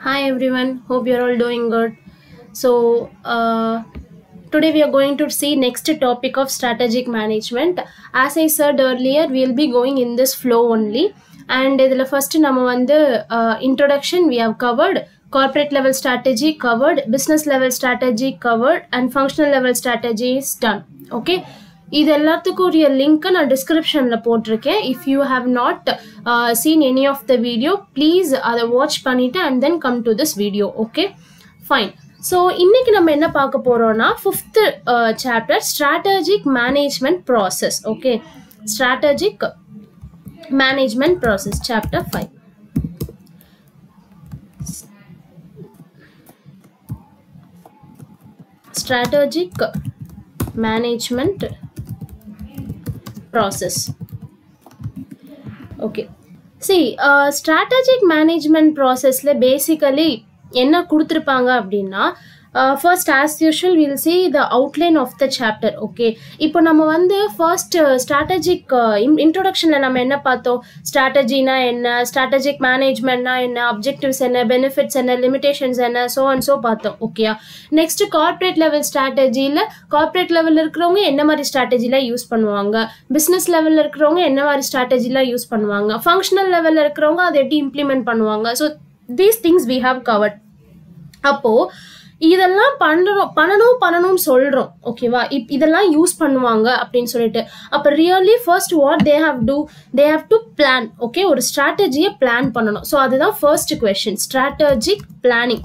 Hi everyone, hope you're all doing good. Today we are going to see next topic of strategic management. As I said earlier, we'll be going in this flow only. And the first நம்ம வந்து introduction we have covered, corporate level strategy covered, business level strategy covered, and functional level strategy is done. Okay. இது எல்லாத்துக்கும் ஒரு link நான் டிஸ்கிரிப்ஷன்ல போட்டிருக்கேன். If you have not seen any of the video please அதை watch பண்ணிட்டு and then come to this video. Okay fine. So இன்னைக்கு நம்ம என்ன பார்க்க போறோம்னா 5th chapter strategic management process. Okay, strategic management process chapter 5. ஸ்ட்ராட்டஜிக் management process. Okay, see strategic management process la basically enna kuduthirupanga appadina first as usual we'll see the outline of the chapter. Okay, ipo nama vandu first strategic introduction la nama enna paathom, strategy na enna, strategic management na enna, objectives enna, benefits enna, limitations enna, so and so paathom. Okay, next corporate level strategy la corporate level la irukravanga enna mari strategy la use பண்ணுவாங்க, business level la irukravanga enna mari strategy la use பண்ணுவாங்க, functional level la irukravanga adha eppadi implement பண்ணுவாங்க. So these things we have covered. அப்போ இதெல்லாம் பண்ணணும்னு சொல்றோம். ஓகேவா, இதெல்லாம் use பண்ணுவாங்க அப்படின்னு சொல்லிட்டு அப்ப really first what they have to plan. Okay, ஒரு ஸ்ட்ராட்டஜியை பிளான் பண்ணணும். ஸோ அதுதான் first question, strategic planning.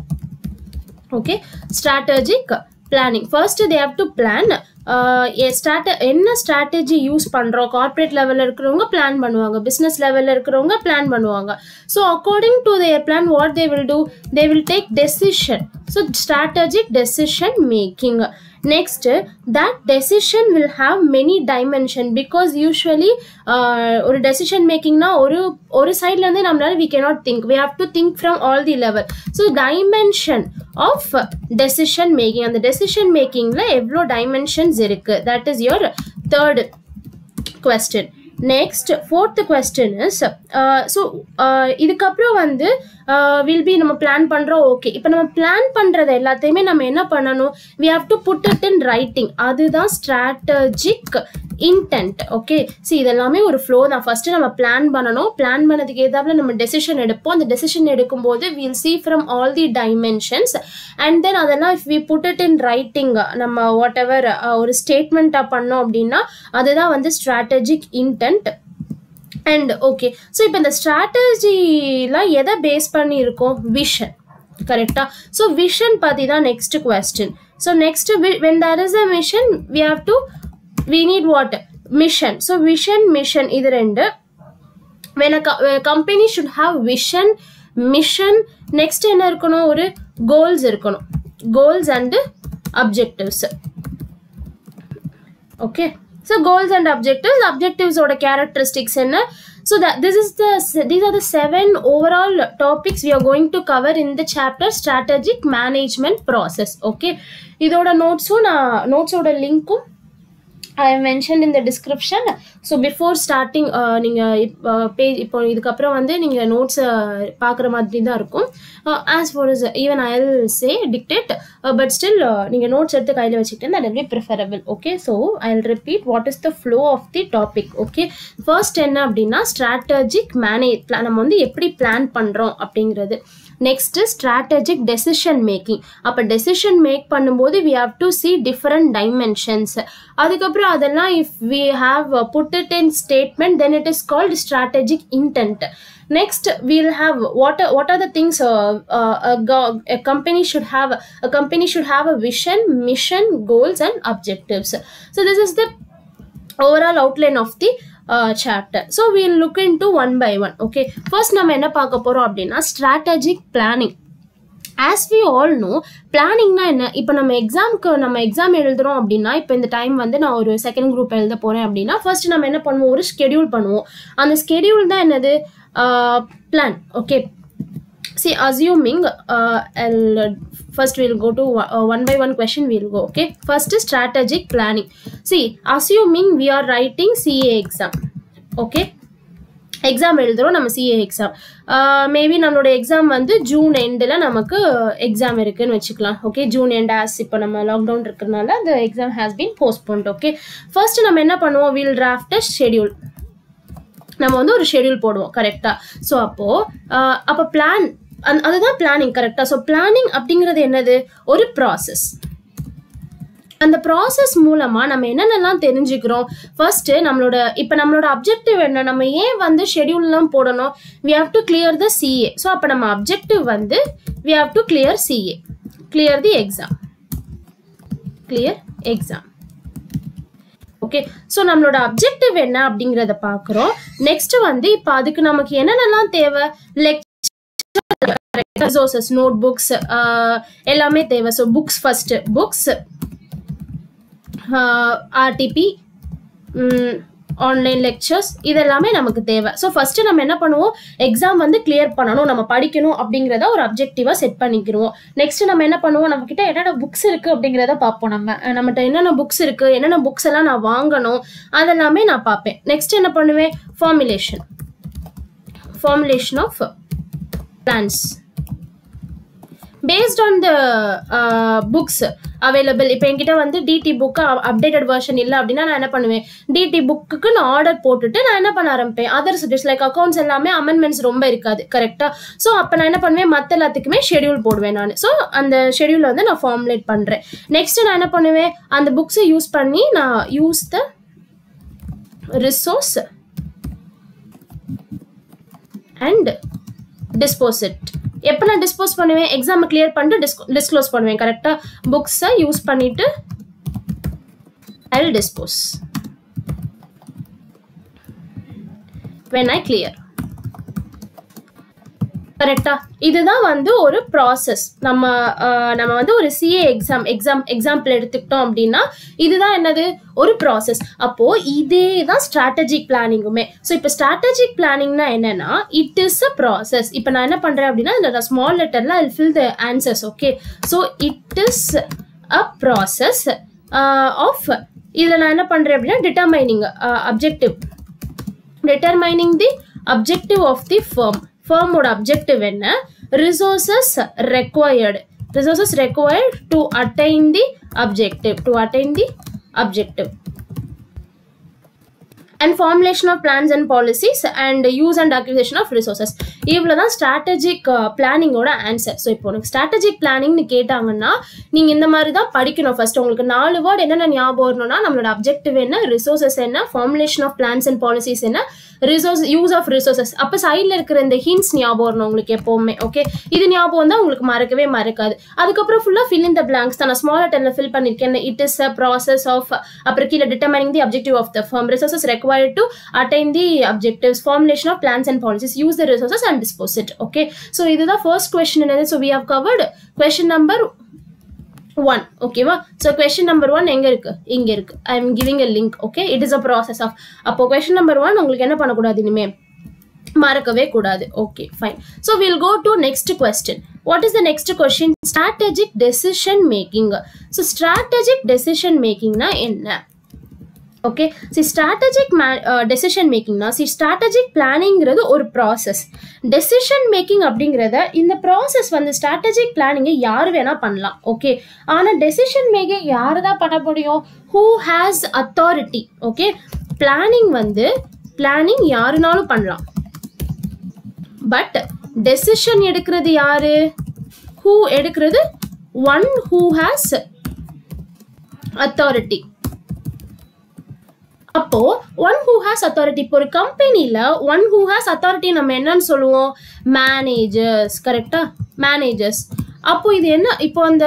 Okay, strategic planning. First they have to plan என்ன ஸ்ட்ராட்டஜி யூஸ் பண்றோம். கார்பரேட் லெவல்ல இருக்கிறவங்க பிளான் பண்ணுவாங்க, பிசினஸ் லெவல்ல இருக்கிறவங்க பிளான் பண்ணுவாங்க. So according to their plan what they will do, they will take decision. So strategic decision making. Next, that decision will have many dimension because usually ஒரு decision making na ஒரு sideல இருந்து நம்மளால we cannot think, we have to think from all the level. So dimension of decision making, and the decision making la evlo dimensions irukku, that is your third question. Next, fourth question is இதுக்கப்புறம் வந்து will be நம்ம plan பண்றோம். Okay, இப்போ நம்ம plan பண்றது எல்லாத்தையுமே நம்ம என்ன பண்ணணும், we have to put it in writing. அதுதான் ஸ்ட்ராட்டஜிக் இன்டென்ட். ஓகே, சி இதெல்லாமே ஒரு ஃப்ளோ தான். ஃபர்ஸ்ட் நம்ம பிளான் பண்ணணும், பிளான் பண்ணதுக்கு ஏதாவது நம்ம டெசிஷன் எடுப்போம். அந்த டெசிஷன் எடுக்கும்போது we'll see from all the dimensions and then அதெல்லாம் if we put it in writing, நம்ம வாட் எவர் ஒரு ஸ்டேட்மெண்ட்டாக பண்ணோம் அப்படின்னா அதுதான் வந்து strategic intend. And okay, so இப்போ இந்த ஸ்ட்ராட்டஜிலாம் எதை பேஸ் பண்ணி இருக்கோம், விஷன். கரெக்டா? ஸோ விஷன் பற்றி தான் next question. So next when there is a mission we need what, mission. So vision, mission இது ரெண்டு. when a company should have vision, mission, next என்ன இருக்கணும், ஒரு goals இருக்கணும், goals and objectives. okay, so goals and objectives oda characteristics enna. So that these are the 7 overall topics we are going to cover in the chapter strategic management process. okay, idoda notes oda link I have mentioned in the description. So before starting நீங்கள் page இப்போ இதுக்கப்புறம் வந்து நீங்கள் notes பார்க்குற மாதிரி தான் இருக்கும். as far as even I'll say dictate but still நீங்கள் நோட்ஸ் எடுத்து கையில் வச்சுக்கிட்டேன், that will be preferable. okay, so I'll repeat what is the flow of the topic. okay, first என்ன அப்படின்னா ஸ்ட்ராட்டஜிக் நம்ம வந்து எப்படி பிளான் பண்ணுறோம் அப்படிங்கிறது. Next strategic decision making. அப்போ டெசிஷன் மேக் பண்ணும்போது we have to see different dimensions. அதுக்கப்புறம் அதெல்லாம் if we have put it in statement then it is called strategic intent. Next we'll have what are the things a company should have a vision, mission, goals and objectives. So this is the overall outline of the chapter. So we'll look into one by one. okay, first நம்ம என்ன பார்க்க போறோம் அப்படின்னா strategic planning. as we all know, பிளானிங்னா என்ன, இப்போ நம்ம exam எழுதுறோம் அப்படின்னா, இப்போ இந்த டைம் வந்து நான் ஒரு செகண்ட் குரூப் எழுத போறேன் அப்படின்னா ஃபர்ஸ்ட் நம்ம என்ன பண்ணுவோம், ஒரு ஸ்கெடியூல் பண்ணுவோம். அந்த ஸ்கெடியூல் தான் என்னது, plan. Okay, see assuming first we'll go to one by one question we'll go. okay, first is strategic planning. See, assuming we are writing CA exam. okay, exam எழுதுறோம் நம்ம சிஏ எக்ஸாம். மேபி நம்மளோட exam வந்து June எண்டில் நமக்கு exam இருக்குன்னு வச்சுக்கலாம். Okay, June end as இப்போ நம்ம லாக்டவுன் இருக்கிறதுனால அந்த exam has been postponed. Okay, first நம்ம என்ன பண்ணுவோம், வில் டிராஃப்ட் ஷெடியூல். நம்ம வந்து ஒரு ஷெடியூல் போடுவோம் கரெக்டாக. ஸோ அப்போ பிளான், அதுதான் பிளானிங் கரெக்டாக. ஸோ பிளானிங் அப்படிங்கிறது என்னது, ஒரு ப்ராசஸ். அந்த ப்ராசஸ் மூலமாக நம்ம என்னென்னலாம் தெரிஞ்சுக்கிறோம். ஃபர்ஸ்ட்டு நம்மளோட அப்ஜெக்டிவ் என்ன, நம்ம ஏன் வந்து ஷெடியூல்லாம் போடணும், we have to clear the CA. So அப்போ நம்ம அப்ஜெக்டிவ் வந்து we have to clear CA, clear the exam, clear exam. Okay, so நம்மளோட அப்ஜெக்டிவ் என்ன அப்படிங்கிறத பார்க்குறோம். நெக்ஸ்ட் வந்து இப்போ அதுக்கு நமக்கு என்னென்னலாம் தேவை, ரிசோர்சஸ், நோட் புக்ஸ் எல்லாமே தேவை. So books first, books, RTP, online lectures, இதெல்லாமே நமக்கு தேவை. ஸோ ஃபர்ஸ்ட் நம்ம என்ன பண்ணுவோம், எக்ஸாம் வந்து கிளியர் பண்ணணும், நம்ம படிக்கணும் அப்படிங்கிறத ஒரு அப்ஜெக்டிவாக செட் பண்ணிக்கிறோம். நெக்ஸ்ட் நம்ம என்ன பண்ணுவோம், நம்ம கிட்ட என்னென்ன புக்ஸ் இருக்கு அப்படிங்கிறத பார்ப்போம். நம்மகிட்ட என்னென்ன புக்ஸ் இருக்கு, என்னென்ன புக்ஸ் எல்லாம் நான் வாங்கணும், அதெல்லாமே நான் பார்ப்பேன். நெக்ஸ்ட் என்ன பண்ணுவேன், formulation of plans based on the books available. இப்போ என்கிட்ட வந்து டிடி புக்கு அப்டேட்டட் வெர்ஷன் இல்லை அப்படின்னா நான் என்ன பண்ணுவேன், டிடி புக்குக்கு நான் ஆர்டர் போட்டுட்டு நான் என்ன பண்ண ஆரம்பிப்பேன், அதர் சப்ஜெக்ட்ஸ் லைக் அக்கௌண்ட்ஸ் எல்லாமே அமெண்ட்மெண்ட்ஸ் ரொம்ப இருக்காது கரெக்டாக. ஸோ அப்போ நான் என்ன பண்ணுவேன், மற்ற எல்லாத்துக்குமே ஷெடியூல் போடுவேன் நான். ஸோ அந்த ஷெடியூலை வந்து நான் ஃபார்முலேட் பண்ணுறேன். நெக்ஸ்ட் நான் என்ன பண்ணுவேன், அந்த புக்ஸை யூஸ் பண்ணி நான் use the resource and dispose it. எப்போ நான் டிஸ்போஸ் பண்ணுவேன், எக்ஸாமை கிளியர் பண்ணிட்டு டிஸ்க்ளோஸ் பண்ணுவேன் கரெக்டாக. புக்ஸை யூஸ் பண்ணிட்டு I will dispose when I clear. கரெக்டா, இதுதான் வந்து ஒரு ப்ராசஸ். நம்ம வந்து ஒரு சிஏ எக்ஸாம்பிள் எடுத்துக்கிட்டோம் அப்படின்னா இதுதான் என்னது, ஒரு ப்ராசஸ். அப்போ இதே தான் ஸ்ட்ராட்டஜிக் பிளானிங்குமே. ஸோ இப்போ ஸ்ட்ராட்டஜிக் பிளானிங்னா என்னன்னா, இட் இஸ் அ ப்ராசஸ். இப்போ நான் என்ன பண்றேன் அப்படின்னா, இந்த ஸ்மால் லெட்டர்ல I fill the answers. Okay, so it is a process of, இதில் நான் என்ன பண்றேன் அப்படின்னா, determining the objective of the firm. firmோட அப்ஜெக்டிவ் என்ன, resources required to attain the objective and formulation of plans and policies and use and acquisition of resources. இவ்வளவுதான் strategic பிளானிங்கோட answer. So இப்போ உங்களுக்கு ஸ்ட்ராட்டஜிக் பிளானிங்னு கேட்டாங்கன்னா நீங்க இந்த மாதிரி தான் படிக்கணும். ஃபர்ஸ்ட் உங்களுக்கு 4 வேர்ட் என்னென்ன ஞாபகம் வரணும்னா, நம்மளோட அப்ஜெக்டிவ் என்ன, ரிசோர்சஸ் என்ன, formulation of plans and policies என்ன, யூஸ் ஆஃப் ரிசோர்சஸ். அப்போ சைடில் இருக்கிற இந்த ஹிண்ட்ஸ் ஞாபகம் வரணும் உங்களுக்கு எப்பவுமே. ஓகே, இது ஞாபகம் தான் உங்களுக்கு மறக்கவே மறக்காது. அதுக்கப்புறம் ஃபுல்லாக ஃபில் இன் த பிளாங்க்ஸ் தான் நான் ஸ்மால் லெட்டரில் ஃபில் பண்ணியிருக்கேன். It is a process of, அப்புறம் கீழே determining the objective of the firm, resources required to attain the objectives, formulation of plans and policies, use the resources and dispose it. Okay, so this is the first question. So we have covered question number 1. Okay va, so question number 1 enga irukku, I am giving a link. Okay, it is a process of, appo question number 1 ungalku enna panna kodadhu, inime marakave kodadhu. Okay, fine. So we'll go to next question. What is the next question? Strategic decision making. So strategic decision making na enna? Okay, see strategic decision making na, see strategic planning ங்கிறது ஒரு process. Decision making அப்படிங்கறத இந்த process வந்து strategic planning யார் வேணா பண்ணலாம். Okay, ஆனா decision making யாரு தான் பண்ண முடியும், who has authority. Okay, planning யாருனாலும் பண்ணலாம், பட் decision எடுக்கிறது யாரு, who எடுக்கிறது, one who has authority. அப்போ ஒன் ஹூ ஹேஸ் அத்தாரிட்டி, இப்போ ஒரு கம்பெனியில் ஒன் ஹூ ஹேஸ் அத்தாரிட்டி நம்ம என்னன்னு சொல்லுவோம், மேனேஜர்ஸ். கரெக்டா, மேனேஜர்ஸ். அப்போ இது என்ன, இப்போ அந்த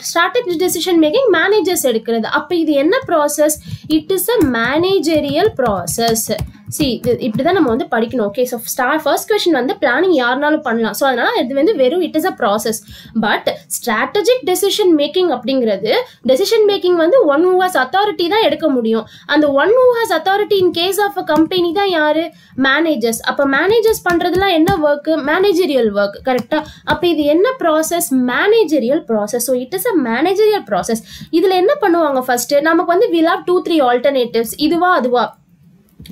ஸ்ட்ராட்டஜி டெசிஷன் மேக்கிங் மேனேஜர்ஸ் எடுக்கிறது. அப்போ இது என்ன process, it is a managerial process. சி இப்படிதான் நம்ம வந்து படிக்கணும். ஓகே, ஸோ ஃபர்ஸ்ட் கொஸ்டின் வந்து பிளானிங் யாருனாலும் பண்ணலாம். ஸோ அதனால இது வந்து வெறும் it is a process. But strategic decision making அப்படிங்கிறது, டெசிஷன் மேக்கிங் வந்து ஒன் ஹூ ஹாஸ் அத்தாரிட்டி தான் எடுக்க முடியும். அந்த one who has authority in case of a company தான் யாரு, மேனேஜர்ஸ். அப்போ மேனேஜர்ஸ் பண்றதுலாம் என்ன ஒர்க், மேனேஜரியல் ஒர்க். கரெக்டா, அப்போ இது என்ன process, managerial process. So it is a managerial process. இதுல என்ன பண்ணுவாங்க, ஃபர்ஸ்ட் நமக்கு வந்து வில் ஹேவ் 2-3 ஆல்டர்னேட்டிவ்ஸ், இதுவா அதுவா.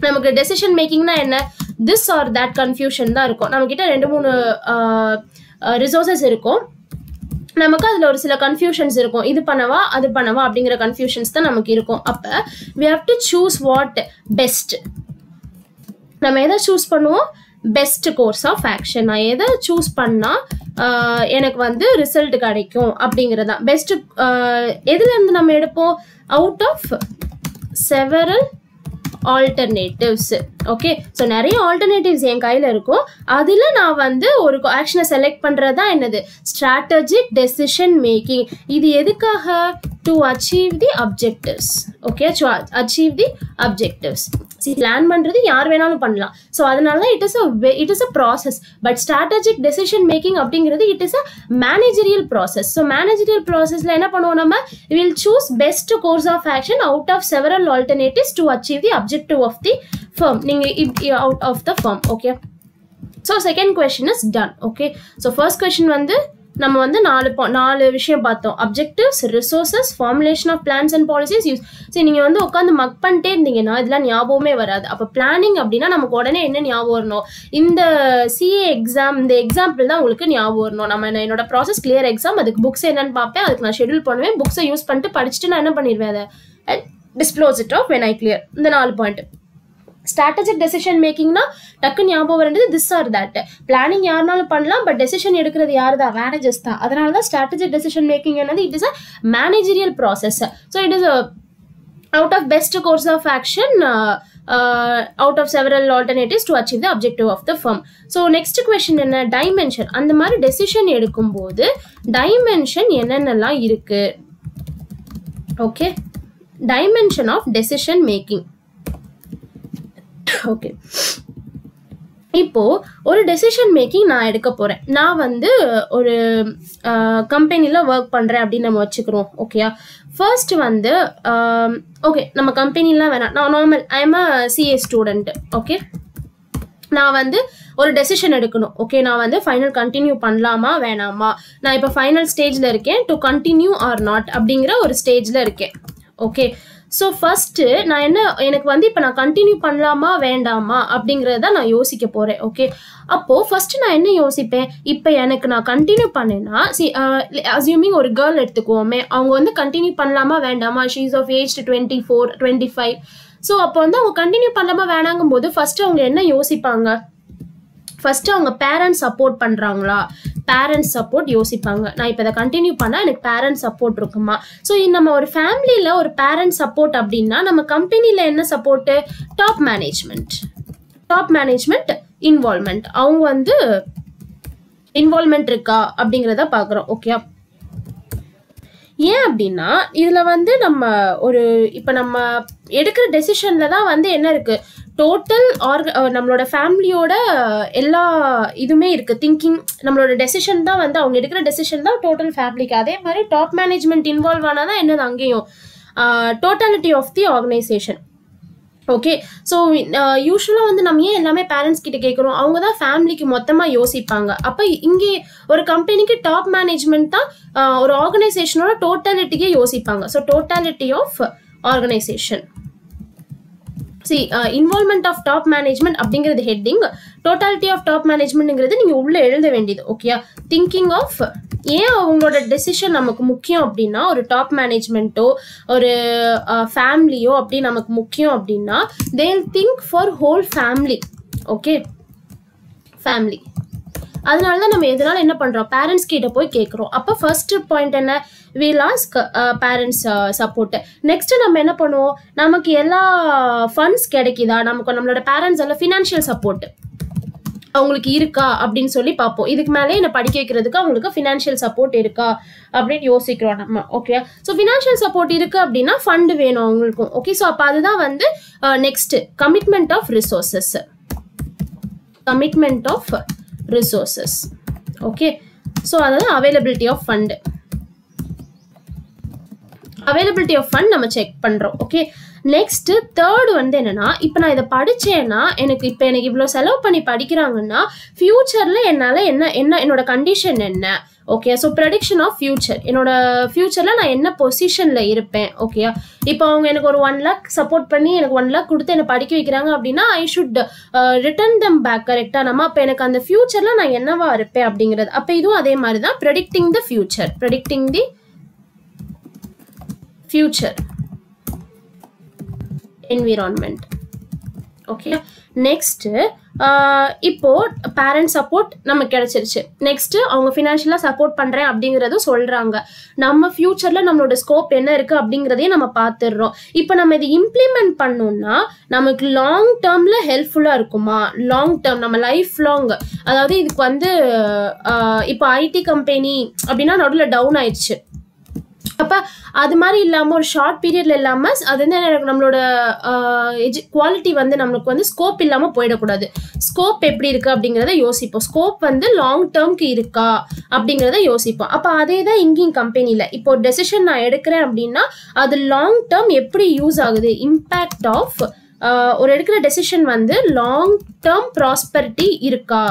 நமக்கு டெசிஷன் மேக்கிங்னா என்ன, திஸ் ஆர் தட் கன்ஃபியூஷன் தான் இருக்கும். நம்மக்கிட்ட 2-3 ரிசோர்ஸஸ் இருக்கும், நமக்கு அதில் ஒரு சில கன்ஃபியூஷன்ஸ் இருக்கும், இது பண்ணவா அது பண்ணவா அப்படிங்கிற கன்ஃபியூஷன்ஸ் தான் நமக்கு இருக்கும். அப்போ we have to choose what best. நம்ம எதை சூஸ் பண்ணுவோம், பெஸ்ட் கோர்ஸ் ஆஃப் ஆக்ஷன். நான் எதை சூஸ் பண்ணால் எனக்கு வந்து ரிசல்ட் கிடைக்கும் அப்படிங்கிறதா பெஸ்ட். எதுலேருந்து நம்ம எடுப்போம், out of several alternatives. Okay, so நிறைய ஆல்டர்னேட்டிவ்ஸ் என் கையில் இருக்கும், அதில் நான் வந்து ஒரு ஆக்ஷனை செலக்ட் பண்ணுறது தான் என்னது, ஸ்ட்ராட்டஜிக் டெசிஷன் மேக்கிங். இது எதுக்காக, to achieve the objectives. Okay, to achieve the objectives. Plan பண்ணுறது யார் வேணாலும் பண்ணலாம். ஸோ அதனால தான் it is a process. But strategic decision making அப்படிங்கிறது it is a managerial process. So managerial ப்ராசஸில் என்ன பண்ணுவோம், நம்ம will choose best course of action out of several alternatives to achieve the objective of the firm. நீங்கள் out of the firm. Okay, so second question is done. Okay, so first question வந்து நம்ம வந்து 4 விஷயம் பார்த்தோம், objectives, resources, formulation of plans and policies, use. சரி, நீங்கள் வந்து உட்காந்து மக் பண்ணிட்டே இருந்தீங்கன்னா இதெல்லாம் ஞாபகமே வராது. அப்போ பிளானிங் அப்படின்னா நமக்கு உடனே என்ன ஞாபகம் வரணும், இந்த சிஏ எக்ஸாம், இந்த எக்ஸாம்பிள் தான் உங்களுக்கு ஞாபகம் வரணும். என்னோட ப்ராசஸ் கிளியர் எக்ஸாம், அதுக்கு புக்ஸ் என்னன்னு பார்ப்பேன், அதுக்கு நான் ஷெடியூல் பண்ணுவேன், புக்ஸை யூஸ் பண்ணிட்டு படிச்சுட்டு நான் என்ன பண்ணிடுவேன், அதை disclose it of when I clear. இந்த 4 பாயிண்ட். ஸ்ட்ராட்டஜிக் டெசிஷன் மேக்கிங்னா டக்கு ஞாபகம் வரது திஸ் ஆர் தட். பிளானிங் யாருனாலும் பண்ணலாம், பட் டெசிஷன் எடுக்கிறது யார் தான், மேனேஜர்ஸ் தான். அதனால தான் ஸ்ட்ராட்டஜிக் டெசிஷன் மேக்கிங் என்னது, it is a managerial process. So it is out of best course of action out of several alternatives to achieve the objective of the firm. So next question என்ன, dimension. அந்த மாதிரி decision எடுக்கும்போது dimension என்னென்னலாம் இருக்கு. Okay, dimension of decision making. Okay, இப்போ ஒரு decision making நான் எடுக்க போறேன். நான் வந்து ஒரு கம்பெனியில் ஒர்க் பண்ணுறேன் அப்படின்னு நம்ம வச்சுக்கிறோம். ஓகேயா, ஃபர்ஸ்ட் வந்து ஓகே, நம்ம கம்பெனிலாம் வேணாம், நான் normal I am a CA student. Okay, நான் வந்து ஒரு டெசிஷன் எடுக்கணும். ஓகே, நான் வந்து ஃபைனல் கண்டினியூ பண்ணலாமா வேணாமா, நான் இப்போ ஃபைனல் ஸ்டேஜில் இருக்கேன், டு கண்டினியூ ஆர் நாட் அப்படிங்கிற ஒரு ஸ்டேஜில் இருக்கேன். ஓகே, ஸோ ஃபஸ்ட்டு நான் எனக்கு வந்து இப்போ நான் கண்டினியூ பண்ணலாமா வேண்டாமா அப்படிங்கிறத நான் யோசிக்க போகிறேன். ஓகே, அப்போது ஃபஸ்ட்டு நான் என்ன யோசிப்பேன், இப்போ எனக்கு நான் கண்டினியூ பண்ணேன்னா, அஸ்யூமிங் ஒரு கேர்ள் எடுத்துக்குவோமே, அவங்க வந்து கண்டினியூ பண்ணலாமா வேண்டாமா, she is of age 24, 25. So அப்போ வந்து அவங்க கண்டினியூ பண்ணலாமா வேணாங்கும் போது ஃபஸ்ட்டு அவங்க என்ன யோசிப்பாங்க, ஃபஸ்ட்டு அவங்க பேரண்ட்ஸ் சப்போர்ட் பண்ணுறாங்களா, பேரண்ட்ஸ் சப்போர்ட் யோசிப்பாங்க. நான் இப்போ இதை கண்டினியூ பண்ணால் எனக்கு பேரண்ட்ஸ் சப்போர்ட் இருக்குமா. ஸோ நம்ம ஒரு ஃபேமிலியில் ஒரு பேரண்ட்ஸ் சப்போர்ட் அப்படின்னா நம்ம கம்பெனியில் என்ன சப்போர்ட்டு, டாப் மேனேஜ்மெண்ட் இன்வால்மெண்ட், அவங்க வந்து இன்வால்மெண்ட் இருக்கா அப்படிங்கிறத பார்க்குறோம். ஓகே, ஏன் அப்படின்னா இதில் வந்து நம்ம இப்போ நம்ம எடுக்கிற டெசிஷனில் தான் வந்து என்ன இருக்குது, டோட்டல் நம்மளோட ஃபேமிலியோட எல்லா இதுவுமே இருக்குது, திங்கிங், நம்மளோட டெசிஷன் தான் வந்து அவங்க எடுக்கிற டெசிஷன் தான் டோட்டல் ஃபேமிலிக்கு. அதே மாதிரி டாப் மேனேஜ்மெண்ட் இன்வால்வ் ஆனால் தான் என்னது அங்கேயும் totality of the organisation. Okay, so யூஸ்வலாக வந்து நம்ம ஏன் எல்லாமே பேரண்ட்ஸ் கிட்ட கேட்குறோம், அவங்க தான் ஃபேமிலிக்கு மொத்தமாக யோசிப்பாங்க. அப்போ இங்கே ஒரு கம்பெனிக்கு டாப் மேனேஜ்மெண்ட் தான் ஒரு ஆர்கனைசேஷனோட டோட்டாலிட்டிக்கே யோசிப்பாங்க. So totality of organisation. Involvement of top management அப்படிங்கிறது ஹெட்டிங், டோட்டாலிட்டி ஆஃப் டாப் மேனேஜ்மெண்ட்ங்கிறது நீங்கள் உள்ளே எழுத வேண்டியது. ஓகேயா, திங்கிங் ஆஃப் ஏன் அவங்களோட டெசிஷன் நமக்கு முக்கியம் அப்படின்னா, ஒரு டாப் மேனேஜ்மெண்ட்டோ ஒரு ஃபேமிலியோ அப்படி நமக்கு முக்கியம் அப்படின்னா they will think for whole family. Okay, family. அதனால தான் நம்ம எதனால என்ன பண்ணுறோம், பேரண்ட்ஸ் கிட்ட போய் கேட்குறோம். அப்போ ஃபர்ஸ்ட் பாயிண்ட் என்ன, will ask parents support. Next நம்ம என்ன பண்ணுவோம், நமக்கு எல்லா ஃபண்ட்ஸ் கிடைக்குதா, நம்மளோட பேரண்ட்ஸ் எல்லாம் ஃபினான்ஷியல் சப்போர்ட் அவங்களுக்கு இருக்கா அப்படின்னு சொல்லி பார்ப்போம். இதுக்கு மேலே என்ன படிக்க வைக்கிறதுக்கு அவங்களுக்கு ஃபினான்ஷியல் சப்போர்ட் இருக்கா அப்படின்னு யோசிக்கிறோம் நம்ம. ஓகே, ஸோ ஃபினான்ஷியல் சப்போர்ட் இருக்குது அப்படின்னா ஃபண்டு வேணும் அவங்களுக்கும். ஓகே, ஸோ அப்போ அதுதான் வந்து next commitment of resources. Okay, so அதாவது அவைலபிலிட்டி ஆஃப் ஃபண்ட் நம்ம செக் பண்ணுறோம். ஓகே, நெக்ஸ்ட் தேர்ட் வந்து என்னன்னா, இப்போ நான் இதை படிச்சேன்னா எனக்கு இவ்வளோ செலவு பண்ணி படிக்கிறாங்கன்னா ஃபியூச்சர்ல என்னால என்னோட கண்டிஷன் என்ன, okay. So prediction of future, என்னோட ஃபியூச்சரில் நான் என்ன பொசிஷனில் இருப்பேன், ஓகே. இப்போ அவங்க எனக்கு ஒரு 1 lakh சப்போர்ட் பண்ணி எனக்கு 1 lakh கொடுத்து என்னை படிக்க வைக்கிறாங்க அப்படின்னா I should return them back, கரெக்டாக. நம்ம அப்போ எனக்கு அந்த ஃபியூச்சரில் நான் என்னவா இருப்பேன் அப்படிங்கிறது. அப்போ இதுவும் அதே மாதிரி தான், predicting the future environment, okay. Next இப்போ பேரண்ட் சப்போர்ட் நமக்கு கிடைச்சிருச்சு. நெக்ஸ்ட் அவங்க ஃபினான்ஷியலாக சப்போர்ட் பண்ணுறேன் அப்படிங்கிறதும் சொல்கிறாங்க. நம்ம ஃபியூச்சரில் நம்மளோட ஸ்கோப் என்ன இருக்குது அப்படிங்கிறதையும் நம்ம பார்த்துடுறோம். இப்போ நம்ம இதை இம்ப்ளிமெண்ட் பண்ணோம்னா நமக்கு லாங் டேர்மில் ஹெல்ப்ஃபுல்லாக இருக்குமா, லாங் டேர்ம் நம்ம லைஃப் லாங், அதாவது இதுக்கு வந்து இப்போ ஐடி கம்பெனி அப்படின்னா நடுவில் டவுன் ஆயிடுச்சு. அப்போ அது மாதிரி இல்லாமல் ஒரு ஷார்ட் பீரியட்ல இல்லாமல் அது வந்து எனக்கு நம்மளோட குவாலிட்டி வந்து நம்மளுக்கு வந்து ஸ்கோப் இல்லாமல் போயிடக்கூடாது. ஸ்கோப் எப்படி இருக்குது அப்படிங்கிறத யோசிப்போம். ஸ்கோப் வந்து லாங் டேர்ம்க்கு இருக்கா அப்படிங்கிறத யோசிப்போம். அப்போ அதே தான் இங்கேயும் கம்பெனியில் இப்போ ஒரு டெசிஷன் நான் எடுக்கிறேன் அப்படின்னா அது லாங் டேர்ம் எப்படி யூஸ் ஆகுது, இம்பேக்ட் ஆஃப் ஒரு எடுக்கிற டெசிஷன் வந்து லாங் டேர்ம் ப்ராஸ்பரிட்டி இருக்கா.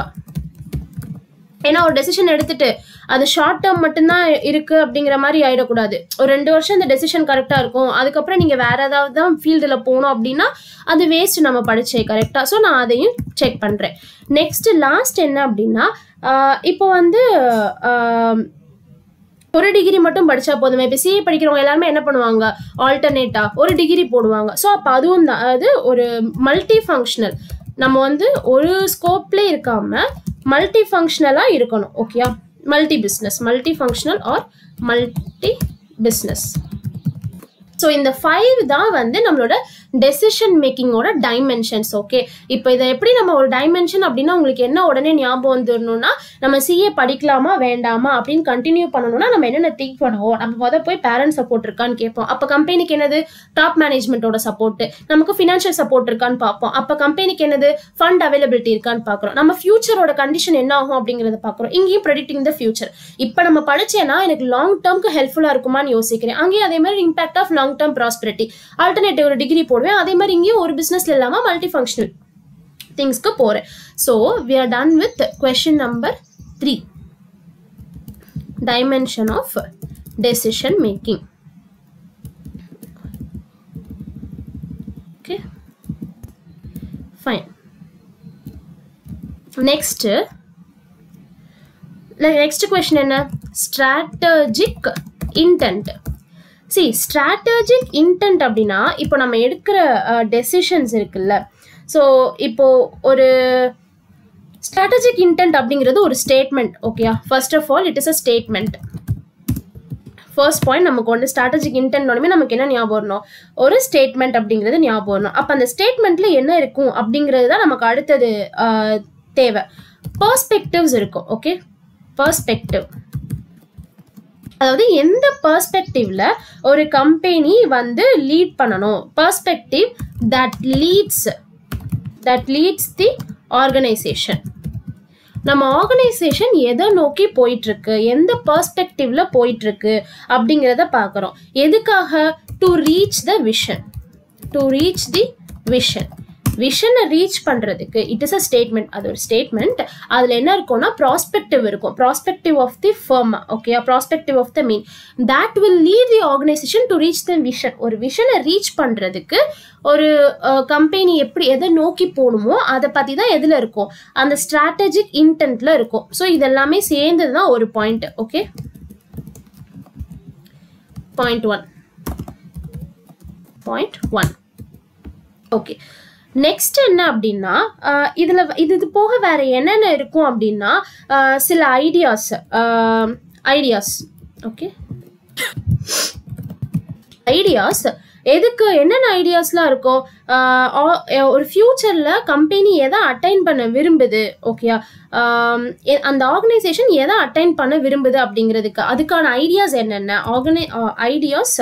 ஏன்னா ஒரு டெசிஷன் எடுத்துட்டு அது ஷார்ட் டேர்ம் மட்டும்தான் இருக்கு அப்படிங்கிற மாதிரி ஆயிடக்கூடாது. ஒரு 2 வருஷம் இந்த டெசிஷன் கரெக்டா இருக்கும், அதுக்கப்புறம் நீங்க வேற ஏதாவது தான் ஃபீல்டுல போகணும் அப்படின்னா அது வேஸ்ட் நம்ம படிச்சே, கரெக்டா. ஸோ நான் அதையும் செக் பண்றேன். நெக்ஸ்ட் லாஸ்ட் என்ன அப்படின்னா, இப்போ வந்து ஒரு டிகிரி மட்டும் படிச்சா போதுமே. இப்போ சிஏ படிக்கிறவங்க எல்லாருமே என்ன பண்ணுவாங்க, ஆல்டர்னேட்டா ஒரு டிகிரி போடுவாங்க. ஸோ அப்போ அதுவும் தான், அதாவது ஒரு மல்டி ஃபங்க்ஷனல், நம்ம வந்து ஒரு ஸ்கோப்ல இருக்காம மல்டி ஃபங்க்ஷனலாக இருக்கணும், ஓகேயா. Multi functional or multi business. So இந்த 5 தான் வந்து நம்மளோட டெசிஷன் மேக்கிங்கோட டைமென்ஷன்ஸ், ஓகே. இப்போ இதை எப்படி நம்ம ஒரு டைமென்ஷன் அப்படின்னா உங்களுக்கு என்ன உடனே ஞாபகம் வந்துடணும்னா, நம்ம சிஏ படிக்கலாமா வேண்டாமா அப்படின்னு கண்டினியூ பண்ணணும்னா நம்ம என்னென்ன திங்க் பண்ணுவோம், நம்ம போய் பேரண்ட் சப்போர்ட் இருக்கான்னு கேட்போம். அப்போ கம்பெனிக்கு என்னது, டாப் மேனேஜ்மெண்ட்டோட சப்போர்ட், நமக்கு ஃபினான்ஷியல் சப்போர்ட் இருக்கான்னு பார்ப்போம். அப்போ கம்பெனிக்கு என்னது, ஃபண்ட் அவைலபிலிட்டி இருக்கான்னு பார்க்குறோம். நம்ம ஃபியூச்சரோட கண்டிஷன் என்ன ஆகும் அப்படிங்கிறத பார்க்குறோம். இங்கேயும் ப்ரெடிக்டிங் த ஃபியூச்சர். இப்போ நம்ம படிச்சேன்னா எனக்கு லாங் டேர்ம்க்கு ஹெல்ப்ஃபுல்லாக இருக்குமான்னு யோசிக்கிறேன். அங்கேயும் அதே மாதிரி impact of long term prosperity, alternative ஒரு டிகிரி போடுவேன். அதே மாதிரி இங்கேயும் ஒரு பிசினஸ்ல இல்லாம மல்டி ஃபங்க்ஷனல் திங்ஸ்க்கு போறேன். So we are done with question number 3, dimension of decision making. Okay, fine. Next question என்ன, strategic intent. See, strategic intent அப்படின்னா இப்போ நம்ம எடுக்கிற டெசிஷன்ஸ் இருக்குல்ல. ஸோ இப்போ ஒரு strategic intent அப்படிங்கிறது ஒரு ஸ்டேட்மெண்ட், ஓகேயா. First of all it is a statement. First point நமக்கு வந்து strategic intent நமக்கு என்ன ஞாபகம் வரணும், ஒரு ஸ்டேட்மெண்ட் அப்படிங்கிறது ஞாபகம் வரணும். அப்போ அந்த ஸ்டேட்மெண்ட்ல என்ன இருக்கும் அப்படிங்கிறது தான் நமக்கு அடுத்தது தேவை. பெர்ஸ்பெக்டிவ்ஸ் இருக்கும், ஓகே. பெர்ஸ்பெக்டிவ் அதாவது எந்த பெர்ஸ்பெக்டிவ்ல ஒரு கம்பெனி வந்து லீட் பண்ணணும், perspective that leads the organisation. நம்ம ஆர்கனைசேஷன் எதை நோக்கி போயிட்டு இருக்கு, எந்த பெர்ஸ்பெக்டிவ்ல போயிட்டு இருக்கு அப்படிங்கிறத பார்க்குறோம். எதுக்காக, டு ரீச் தி விஷன். விஷனை ரீச் பண்றதுக்கு இட் இஸ் அ ஸ்டேட்மெண்ட். அது ஒரு ஸ்டேட்மெண்ட். அதுல என்ன இருக்கும்னா ப்ராஸ்பெக்டிவ் இருக்கும், prospective of the firm, okay, prospective of the mean that will lead the organisation to reach the vision. ஒரு விஷனை ரீச் பண்றதுக்கு ஒரு கம்பெனி எதை நோக்கி போகணுமோ அதை பத்தி தான் எதுல இருக்கும், அந்த ஸ்ட்ராட்டஜிக் இன்டென்ட்ல இருக்கும். ஸோ இதெல்லாமே சேர்ந்தது தான் ஒரு point, okay. Point one okay. Next என்ன அப்படின்னா, இது போக வேற என்னென்ன இருக்கும் அப்படின்னா சில ஐடியாஸ், ஓகே. ஐடியாஸ் எதுக்கு, என்னென்ன ஐடியாஸ்லாம் இருக்கும், ஒரு ஃபியூச்சர்ல கம்பெனி எதை அட்டைன் பண்ண விரும்புது, ஓகேயா, அந்த ஆர்கனைசேஷன் எதை அட்டைன் பண்ண விரும்புது அப்படிங்கிறதுக்கு அதுக்கான ஐடியாஸ் என்னென்ன, ideas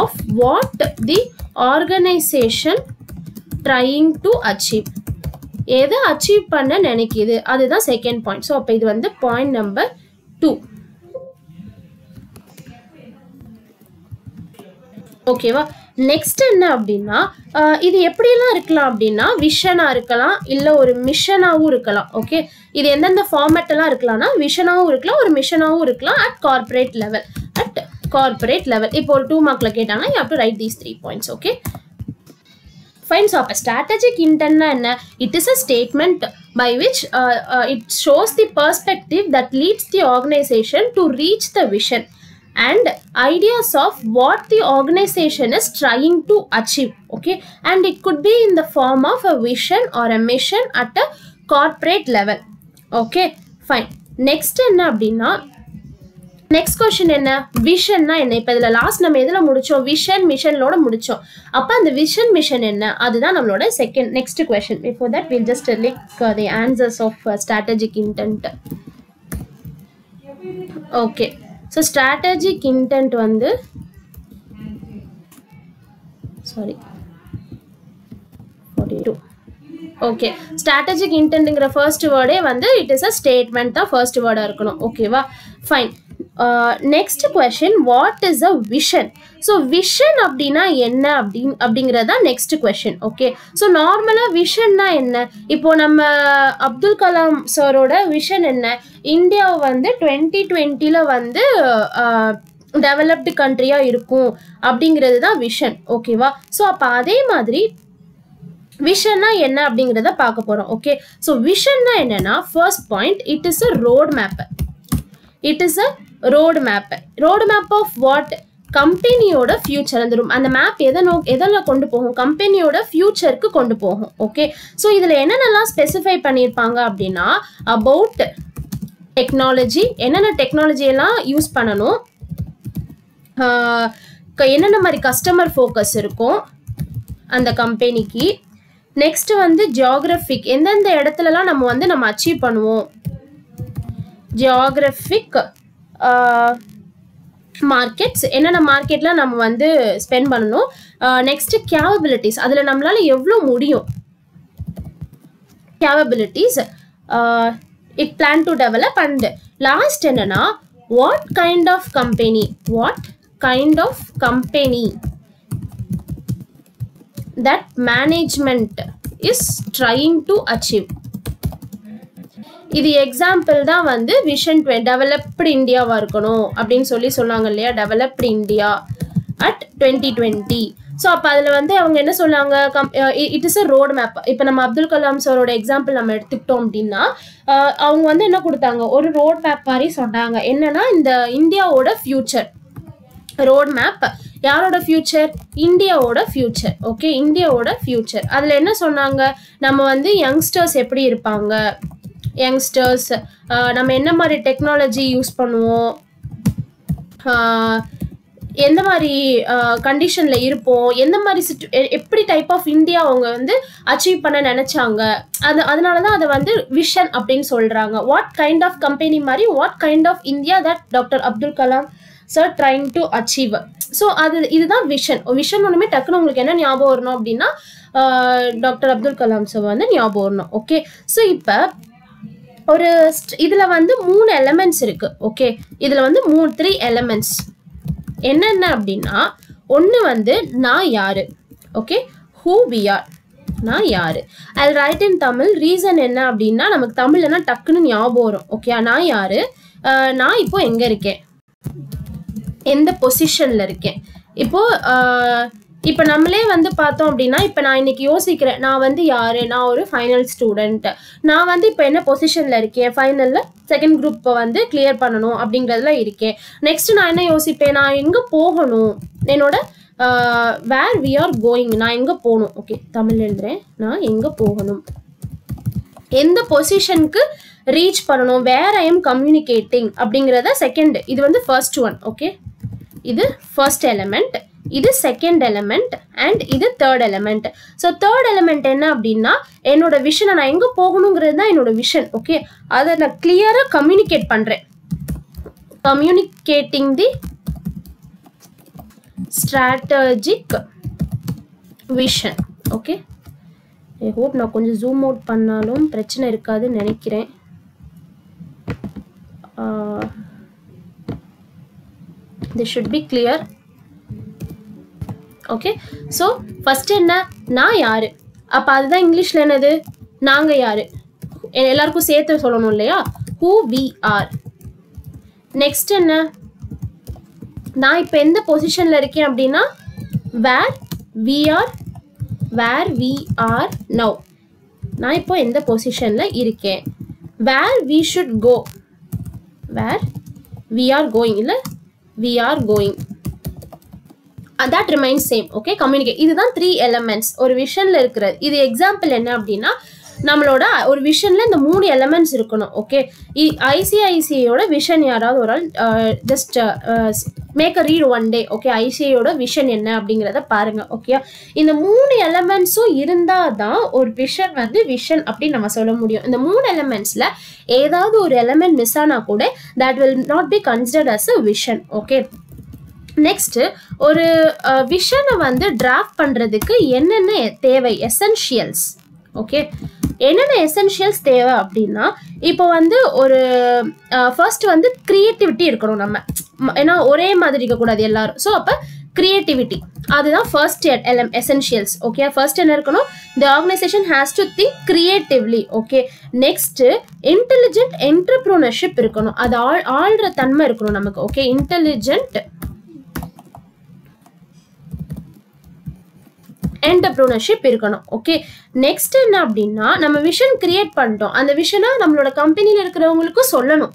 of what the organisation trying to achieve, எதை அச்சீவ் பண்ண நினைக்குது, அதுதான் செகண்ட் பாயிண்ட். ஸோ அப்போ இது வந்து பாயிண்ட் நம்பர் 2, ஓகேவா. நெக்ஸ்ட் என்ன அப்படின்னா இது எப்படியெல்லாம் இருக்கலாம் அப்படின்னா விஷனாக இருக்கலாம், இல்லை ஒரு மிஷனாகவும் இருக்கலாம். ஓகே, இது எந்தெந்த ஃபார்மேட் எல்லாம் இருக்கலாம்னா விஷனாகவும் இருக்கலாம், ஒரு மிஷனாகவும் இருக்கலாம் at corporate level. At corporate level இப்போ ஒரு 2 மார்க்கில் கேட்டாங்கன்னா you have to write these 3 points. Okay fine. So அப்போ strategic intent என்ன? It is a statement by which it shows the perspective that leads the organization to reach the vision and ideas of what the organization is trying to achieve. Okay, and it could be in the form of a vision or a mission at a corporate level. Okay fine. Next என்ன அப்படின்னா next question என்ன? விஷன்னா என்ன? இப்போ இதில் last நம்ம எதில் முடித்தோம்? Vision மிஷனோட முடித்தோம். அப்போ அந்த விஷன் மிஷன் என்ன? அதுதான் நம்மளோட next question. Before that will just look the answers of strategic intent. Okay, so strategic intent வந்து சாரி 42. ஓகே, ஸ்ட்ராட்டஜிக் இன்டென்ட்ங்கிற ஃபர்ஸ்ட் வேர்டே வந்து இட் இஸ் அ ஸ்டேட்மெண்ட் தான் ஃபர்ஸ்ட் வேர்டாக இருக்கணும். ஓகேவா fine. Next question, what is a vision? So vision அப்படின்னா என்ன அப்படிங்கிறதா நெக்ஸ்ட் கொஸ்டின். ஓகே, ஸோ நார்மலாக விஷன்னா என்ன? இப்போ நம்ம அப்துல் கலாம் சாரோட விஷன் என்ன? இந்தியாவை வந்து 2020 வந்து டெவலப்டு கண்ட்ரியாக இருக்கும் அப்படிங்கிறது தான் விஷன். ஓகேவா, ஸோ அப்போ அதே மாதிரி விஷன்னா என்ன அப்படிங்கிறத பார்க்க போகிறோம். ஓகே, ஸோ விஷன்னா என்னன்னா first point, it is a road map. It is a road map. Road map of what? கம்பெனியோட ஃபியூச்சர். அந்த மேப் எதில் கொண்டு போகும்? கம்பெனியோட ஃபியூச்சருக்கு கொண்டு போகும். ஓகே, ஸோ இதில் என்னென்னலாம் ஸ்பெசிஃபை பண்ணியிருப்பாங்க அப்படின்னா அபவுட் டெக்னாலஜி, என்னென்ன டெக்னாலஜியெல்லாம் யூஸ் பண்ணணும், என்னென்ன மாதிரி கஸ்டமர் ஃபோக்கஸ் இருக்கும் அந்த கம்பெனிக்கு. நெக்ஸ்ட் வந்து ஜியாகிரபிக், எந்தெந்த இடத்துலலாம் நம்ம அச்சீவ் பண்ணுவோம், ஜியாகிரபிக் மார்க்கெட்ஸ், என்னென்ன மார்க்கெட்டில் நம்ம வந்து ஸ்பெண்ட் பண்ணணும். நெக்ஸ்ட் கேப்பபிலிட்டிஸ், அதில் நம்மளால எவ்வளோ முடியும், capabilities it plan to develop. And last என்னன்னா what kind of company, what kind of company that management is trying to achieve. இது எக்ஸாம்பிள் தான் வந்து விஷன் டெவலப்டு இந்தியாவா இருக்கணும் அப்படின்னு சொன்னாங்க இல்லையா, டெவலப்டு இந்தியா அட் 2020. ஸோ அப்போ அதில் வந்து அவங்க என்ன சொன்னாங்க, it is a road map. இப்போ நம்ம அப்துல் கலாம் சாரோட எக்ஸாம்பிள் நம்ம எடுத்துக்கிட்டோம் அப்படின்னா அவங்க வந்து என்ன கொடுத்தாங்க, ஒரு ரோட் மேப் மாதிரி சொன்னாங்க. என்னன்னா இந்த இந்தியாவோட ஃபியூச்சர் ரோட் மேப், யாரோட ஃபியூச்சர்? இந்தியாவோட ஃபியூச்சர். ஓகே, இந்தியாவோட ஃபியூச்சர். அதில் என்ன சொன்னாங்க, நம்ம வந்து யங்ஸ்டர்ஸ் எப்படி இருப்பாங்க, யங்ஸ்டர்ஸ் நம்ம என்ன மாதிரி டெக்னாலஜி யூஸ் பண்ணுவோம், எந்த மாதிரி கண்டிஷனில் இருப்போம், எந்த மாதிரி எப்படி டைப் ஆஃப் இந்தியா அவங்க வந்து அச்சீவ் பண்ண நினச்சாங்க. அதனால தான் அதை வந்து விஷன் அப்படின்னு சொல்கிறாங்க. வாட் கைண்ட் ஆஃப் கம்பெனி மாதிரி what kind of India that doctor Abdul Kalam sir trying to achieve. So இதுதான் விஷன். விஷன் ஒன்றுமே டக்குன்னு உங்களுக்கு என்ன ஞாபகம் வரணும் அப்படின்னா டாக்டர் அப்துல் கலாம் சார் வந்து ஞாபகம் வரணும். ஓகே, ஸோ இப்போ ஒரு இதில் வந்து 3 எலமெண்ட்ஸ் இருக்குது. ஓகே, இதில் வந்து 3 எலமெண்ட்ஸ் என்னென்ன அப்படின்னா, ஒன்று வந்து நான் யார். ஓகே, ஹூ வி ஆர், நான் யார். ஐ ரைட் இன் தமிழ். ரீசன் என்ன அப்படின்னா நமக்கு தமிழ்னா டக்குன்னு ஞாபகம் வரும். ஓகே, நான் யார், நான் இப்போ எங்கே இருக்கேன், எந்த பொசிஷனில் இருக்கேன். இப்போ நம்மளே வந்து பார்த்தோம் அப்படின்னா, இப்போ நான் இன்னைக்கு யோசிக்கிறேன், நான் வந்து யார், நான் ஒரு ஃபைனல் ஸ்டூடெண்ட், நான் வந்து இப்போ என்ன பொசிஷனில் இருக்கேன், ஃபைனலில் செகண்ட் குரூப்பை வந்து கிளியர் பண்ணணும் அப்படிங்கிறதுல இருக்கேன். நெக்ஸ்ட் நான் என்ன யோசிப்பேன், நான் எங்கே போகணும், என்னோட வேர் வி ஆர் கோயிங், நான் எங்கே போகணும். ஓகே, தமிழ் எழுதுறேன், நான் எங்கே போகணும், எந்த பொசிஷனுக்கு ரீச் பண்ணணும், வேர் ஐ எம் கம்யூனிகேட்டிங் அப்படிங்கிறத செகண்ட். இது வந்து ஃபர்ஸ்ட் ஒன். ஓகே, இது ஃபர்ஸ்ட் எலிமெண்ட், இது செகண்ட் எலிமெண்ட் அண்ட் இது third element. So third element என்ன அப்படின்னா என்னோட விஷனை, நான் எங்கே போகணுங்கிறது தான் என்னோட விஷன். ஓகே, அதை நான் கிளியராக கம்யூனிகேட் பண்ணுறேன். Communicating the strategic vision. Okay, I hope நான் கொஞ்சம் ஜூம் அவுட் பண்ணாலும் பிரச்சனை இருக்காதுன்னு நினைக்கிறேன். This should be clear. Okay. So first என்ன, நான் யாரு, அப்போ அதுதான் இங்கிலீஷில் என்னது, நாங்கள் யாரு, எல்லாருக்கும் சேர்த்து சொல்லணும் இல்லையா, who we are. நெக்ஸ்ட் என்ன, நான் இப்போ எந்த பொசிஷனில் இருக்கேன் அப்படின்னா where we are now. நான் இப்போ எந்த பொசிஷனில் இருக்கேன். where we should go, where we are going, இல்லை we are going, that remains same. Okay, communicate. இதுதான் 3 எலமெண்ட்ஸ் ஒரு விஷனில் இருக்கிறது. இது எக்ஸாம்பிள் என்ன அப்படின்னா, நம்மளோட ஒரு விஷனில் இந்த 3 எலமெண்ட்ஸ் இருக்கணும். ஓகே, ஐசிஐசிஐயோட விஷன் யாராவது ஒரு ஆள் just make a read one day. Okay, ஐசிஐயோட விஷன் என்ன அப்படிங்கிறத பாருங்க. ஓகே, இந்த 3 எலமெண்ட்ஸும் இருந்தால் தான் ஒரு விஷன் வந்து விஷன் அப்படின்னு நம்ம சொல்ல முடியும். இந்த 3 எலமெண்ட்ஸில் ஏதாவது ஒரு எலமெண்ட் மிஸ் ஆனால் கூட that will not be considered as a vision. Okay, next ஒரு விஷனை வந்து டிராஃப்ட் பண்ணுறதுக்கு என்னென்ன தேவை, எசென்ஷியல்ஸ். ஓகே, என்னென்ன எசென்ஷியல்ஸ் தேவை அப்படின்னா, இப்போ வந்து ஒரு ஃபர்ஸ்ட் வந்து க்ரியேட்டிவிட்டி இருக்கணும் நம்ம, ஏன்னா ஒரே மாதிரி இருக்கக்கூடாது எல்லாரும். ஸோ அப்போ க்ரியேட்டிவிட்டி, அதுதான் ஃபர்ஸ்ட் எசென்ஷியல்ஸ். ஓகே, ஃபர்ஸ்ட் என்ன இருக்கணும், the organisation has to think creatively. Okay, next intelligent entrepreneurship இருக்கணும், அது ஆள்ற தன்மை இருக்கணும் நமக்கு. ஓகே, இன்டெலிஜென்ட் என்டர்ப்ரூனர்ஷிப் இருக்கணும். ஓகே, நெக்ஸ்ட் என்ன அப்படின்னா, நம்ம விஷன் கிரியேட் பண்ணிட்டோம், அந்த விஷனை நம்மளோட கம்பெனியில் இருக்கிறவங்களுக்கும் சொல்லணும்.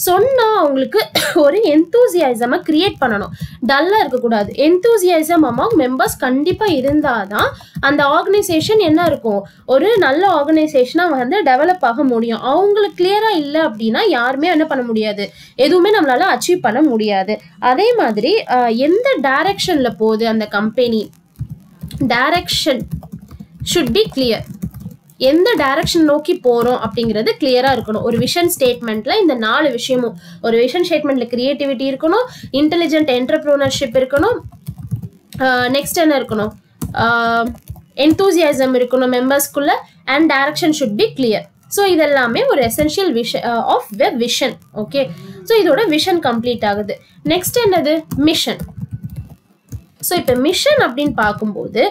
சொன்னால் அவங்களுக்கு ஒரு எந்தூசியாசமாக கிரியேட் பண்ணணும், டல்லாக இருக்கக்கூடாது. எந்தூசியாசம் அமாங் மெம்பர்ஸ் கண்டிப்பாக இருந்தால் தான் அந்த ஆர்கனைசேஷன் என்ன இருக்கும், ஒரு நல்ல ஆர்கனைசேஷனாக வந்து டெவலப் ஆக முடியும். அவங்களுக்கு கிளியராக இல்லை அப்படின்னா யாருமே என்ன பண்ண முடியாது, எதுவுமே நம்மளால அச்சீவ் பண்ண முடியாது. அதே மாதிரி எந்த டைரக்ஷனில் போகுது அந்த company, direction should be clear. எந்த டைரக்ஷன் நோக்கி போகிறோம் அப்படிங்கிறது கிளியராக இருக்கணும். ஒரு விஷன் ஸ்டேட்மெண்ட்டில் இந்த 4 விஷயமும், ஒரு விஷன் ஸ்டேட்மெண்ட்டில் கிரியேட்டிவிட்டி இருக்கணும், இன்டெலிஜென்ட் என்டர்ப்ரூனர்ஷிப் இருக்கணும், நெக்ஸ்ட் என்ன இருக்கணும், என்தூசியாசம் இருக்கணும் மெம்பர்ஸ்குள்ள, and direction should be clear. So இதெல்லாமே ஒரு essential of the vision. Okay, so இதோட விஷன் கம்ப்ளீட் ஆகுது. நெக்ஸ்ட் என்னது, மிஷன். ஸோ இப்போ மிஷன் அப்படின்னு பார்க்கும்போது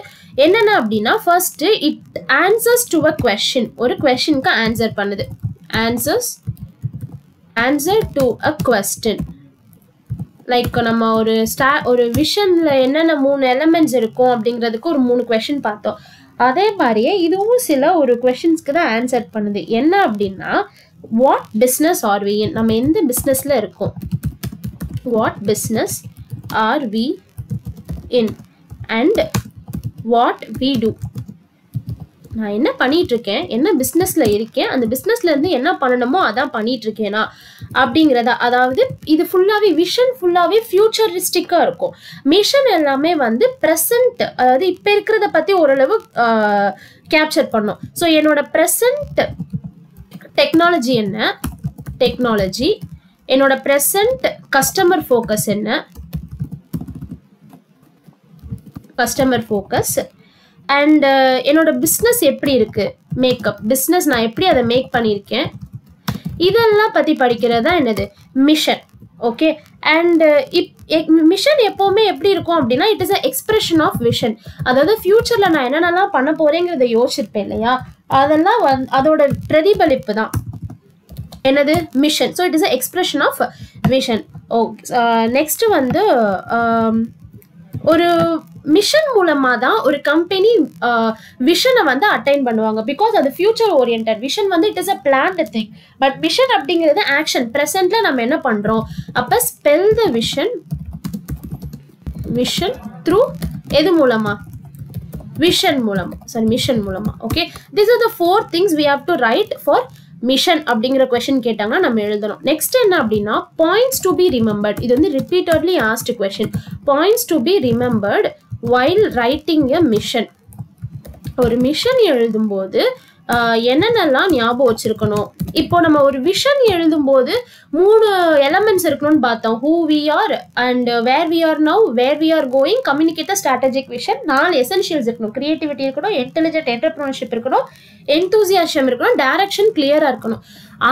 என்னென்ன அப்படின்னா, first it answers to a question, ஒரு கொஸ்டினுக்கு ஆன்சர் பண்ணுது, answer to a question. Like நம்ம ஒரு விஷனில் என்னென்ன 3 எலமெண்ட்ஸ் இருக்கும் அப்படிங்கிறதுக்கு ஒரு 3 கொஸ்டின் பார்த்தோம். அதே மாதிரியே இதுவும் சில ஒரு கொஸ்டின்ஸ்க்கு தான் ஆன்சர் பண்ணுது. என்ன அப்படின்னா, what business are we in, நம்ம எந்த பிஸ்னஸில் இருக்கோம், what business are we in and what we do. நான் என்ன பண்ணிட்டு இருக்கேன், என்ன பிஸ்னஸ்ல இருக்கேன், அந்த பிஸ்னஸ்ல இருந்து என்ன பண்ணணுமோ அதான் பண்ணிட்டு இருக்கேனா அப்படிங்கிறதா. அதாவது இது ஃபுல்லாவே விஷன் ஃபுல்லாவே ஃபியூச்சரிஸ்டிக்கா இருக்கும். மிஷன் எல்லாமே வந்து ப்ரெசன்ட், அதாவது இப்போ இருக்கிறத பத்தி ஓரளவு கேப்சர் பண்ணும். ஸோ என்னோட ப்ரெசன்ட் டெக்னாலஜி என்ன, டெக்னாலஜி, என்னோட ப்ரெசன்ட் கஸ்டமர் ஃபோக்கஸ் என்ன, கஸ்டமர் ஃபோக்கஸ், அண்ட் என்னோட பிஸ்னஸ் எப்படி இருக்குது, மேக்கப் பிஸ்னஸ் நான் எப்படி அதை மேக் பண்ணியிருக்கேன், இதெல்லாம் பற்றி படிக்கிறது தான் என்னது மிஷன். ஓகே, அண்ட் மிஷன் எப்போவுமே எப்படி இருக்கும் அப்படின்னா, it is a expression of vision. அதாவது ஃப்யூச்சரில் நான் என்னென்னலாம் பண்ண போகிறேங்கிறத யோசிச்சிருப்பேன் இல்லையா, அதெல்லாம் அதோட பிரதிபலிப்பு தான் என்னது mission. So it is a expression of vision. Next வந்து ஒரு மிஷன் மூலமாக தான் ஒரு கம்பெனி விஷனை வந்து அட்டைன் பண்ணுவாங்க. பிகாஸ் அது ஃபியூச்சர் ஓரியன்ட். விஷன் வந்து it is a planned thing, but vision அப்படிங்கிறது ஆக்ஷன். ப்ரெசென்ட்ல நம்ம என்ன பண்ணுறோம், அப்போ spell the vision, vision through எது மூலமா, விஷன் மூலமா, சாரி மிஷன் மூலமா. Okay, this are the 4 things we have to write for mission அப்படிங்கிற கொஸ்டின் கேட்டாங்கன்னா நம்ம எழுதணும். நெக்ஸ்ட் என்ன அப்படின்னா, பாயிண்ட்ஸ் டு பி ரிமெம்பர்ட். இது வந்து repeatedly asked question. Points to be remembered while writing a mission. ஒரு மிஷன் எழுதும்போது என்னென்னலாம் ஞாபகம் வச்சிருக்கணும். இப்போ நம்ம ஒரு விஷன் எழுதும்போது 3 எலமெண்ட்ஸ் இருக்கணும்னு பார்த்தோம். Who we are and where we are now, where we are going, communicate the strategic vision. 4 essentials இருக்கணும். கிரியேட்டிவிட்டி இருக்கணும், இன்டெலிஜென்ட் என்டர்ப்ரூனர்ஷிப் இருக்கணும், என்தூசியாசம் இருக்கணும், டைரக்ஷன் கிளியராக இருக்கணும்.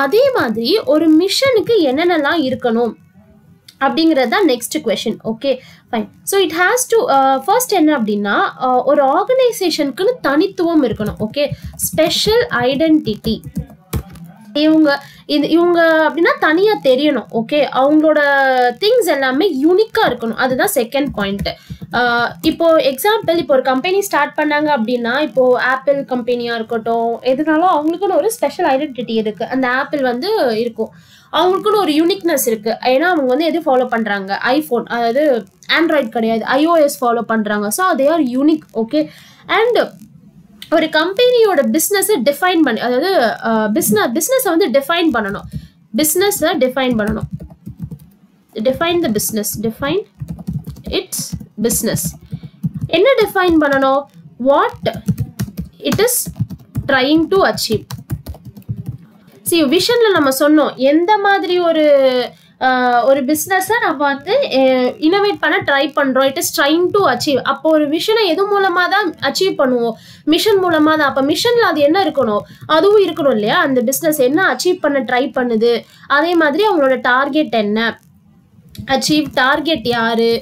அதே மாதிரி ஒரு மிஷனுக்கு என்னென்னலாம் இருக்கணும் அப்படிங்கிறது தான் next question. Okay fine. So it has to first என்ன அப்படின்னா ஒரு ஆர்கனைசேஷனுக்குன்னு தனித்துவம் இருக்கணும். Okay, special identity. இவங்க அப்படின்னா தனியாக தெரியணும். ஓகே, அவங்களோட திங்ஸ் எல்லாமே யூனிக்காக இருக்கணும். அதுதான் செகண்ட் பாயிண்ட். இப்போ எக்ஸாம்பிள், இப்போ ஒரு கம்பெனி ஸ்டார்ட் பண்ணாங்க அப்படின்னா, இப்போ ஆப்பிள் கம்பெனியாக இருக்கட்டும், எதுனாலும் அவங்களுக்குன்னு ஒரு ஸ்பெஷல் ஐடென்டிட்டி இருக்குது. அந்த ஆப்பிள் வந்து இருக்கும், அவங்களுக்குன்னு ஒரு யூனிக்னஸ் இருக்குது. ஏன்னா அவங்க வந்து எது ஃபாலோ பண்ணுறாங்க, ஐஃபோன், அதாவது ஆண்ட்ராய்டு கிடையாது, iOS ஃபாலோ பண்ணுறாங்க. So they are unique. Okay, and ஒரு கம்பெனியோட பிஸ்னஸை டிஃபைன் பண்ணி, அதாவது பிஸ்னஸை வந்து டிஃபைன் பண்ணணும். பிஸ்னஸை டிஃபைன் பண்ணணும். Define the business, define it's business. என்ன டிஃபைன் பண்ணணும்? What it is trying to achieve. சரி, விஷனில் நம்ம சொன்னோம் எந்த மாதிரி ஒரு பிஸ்னஸை நம்ம வந்து இனோவேட் பண்ண ட்ரை பண்ணுறோம். It is trying to achieve. அப்போ ஒரு விஷனை எது மூலமாக தான் அச்சீவ் பண்ணுவோம்? மிஷன் மூலமாக தான். அப்போ மிஷனில் அது என்ன இருக்கணும்? அதுவும் இருக்கணும் இல்லையா? அந்த பிஸ்னஸ் என்ன அச்சீவ் பண்ண ட்ரை பண்ணுது, அதே மாதிரி அவங்களோட டார்கெட் என்ன, அச்சீவ் டார்கெட் யாரு,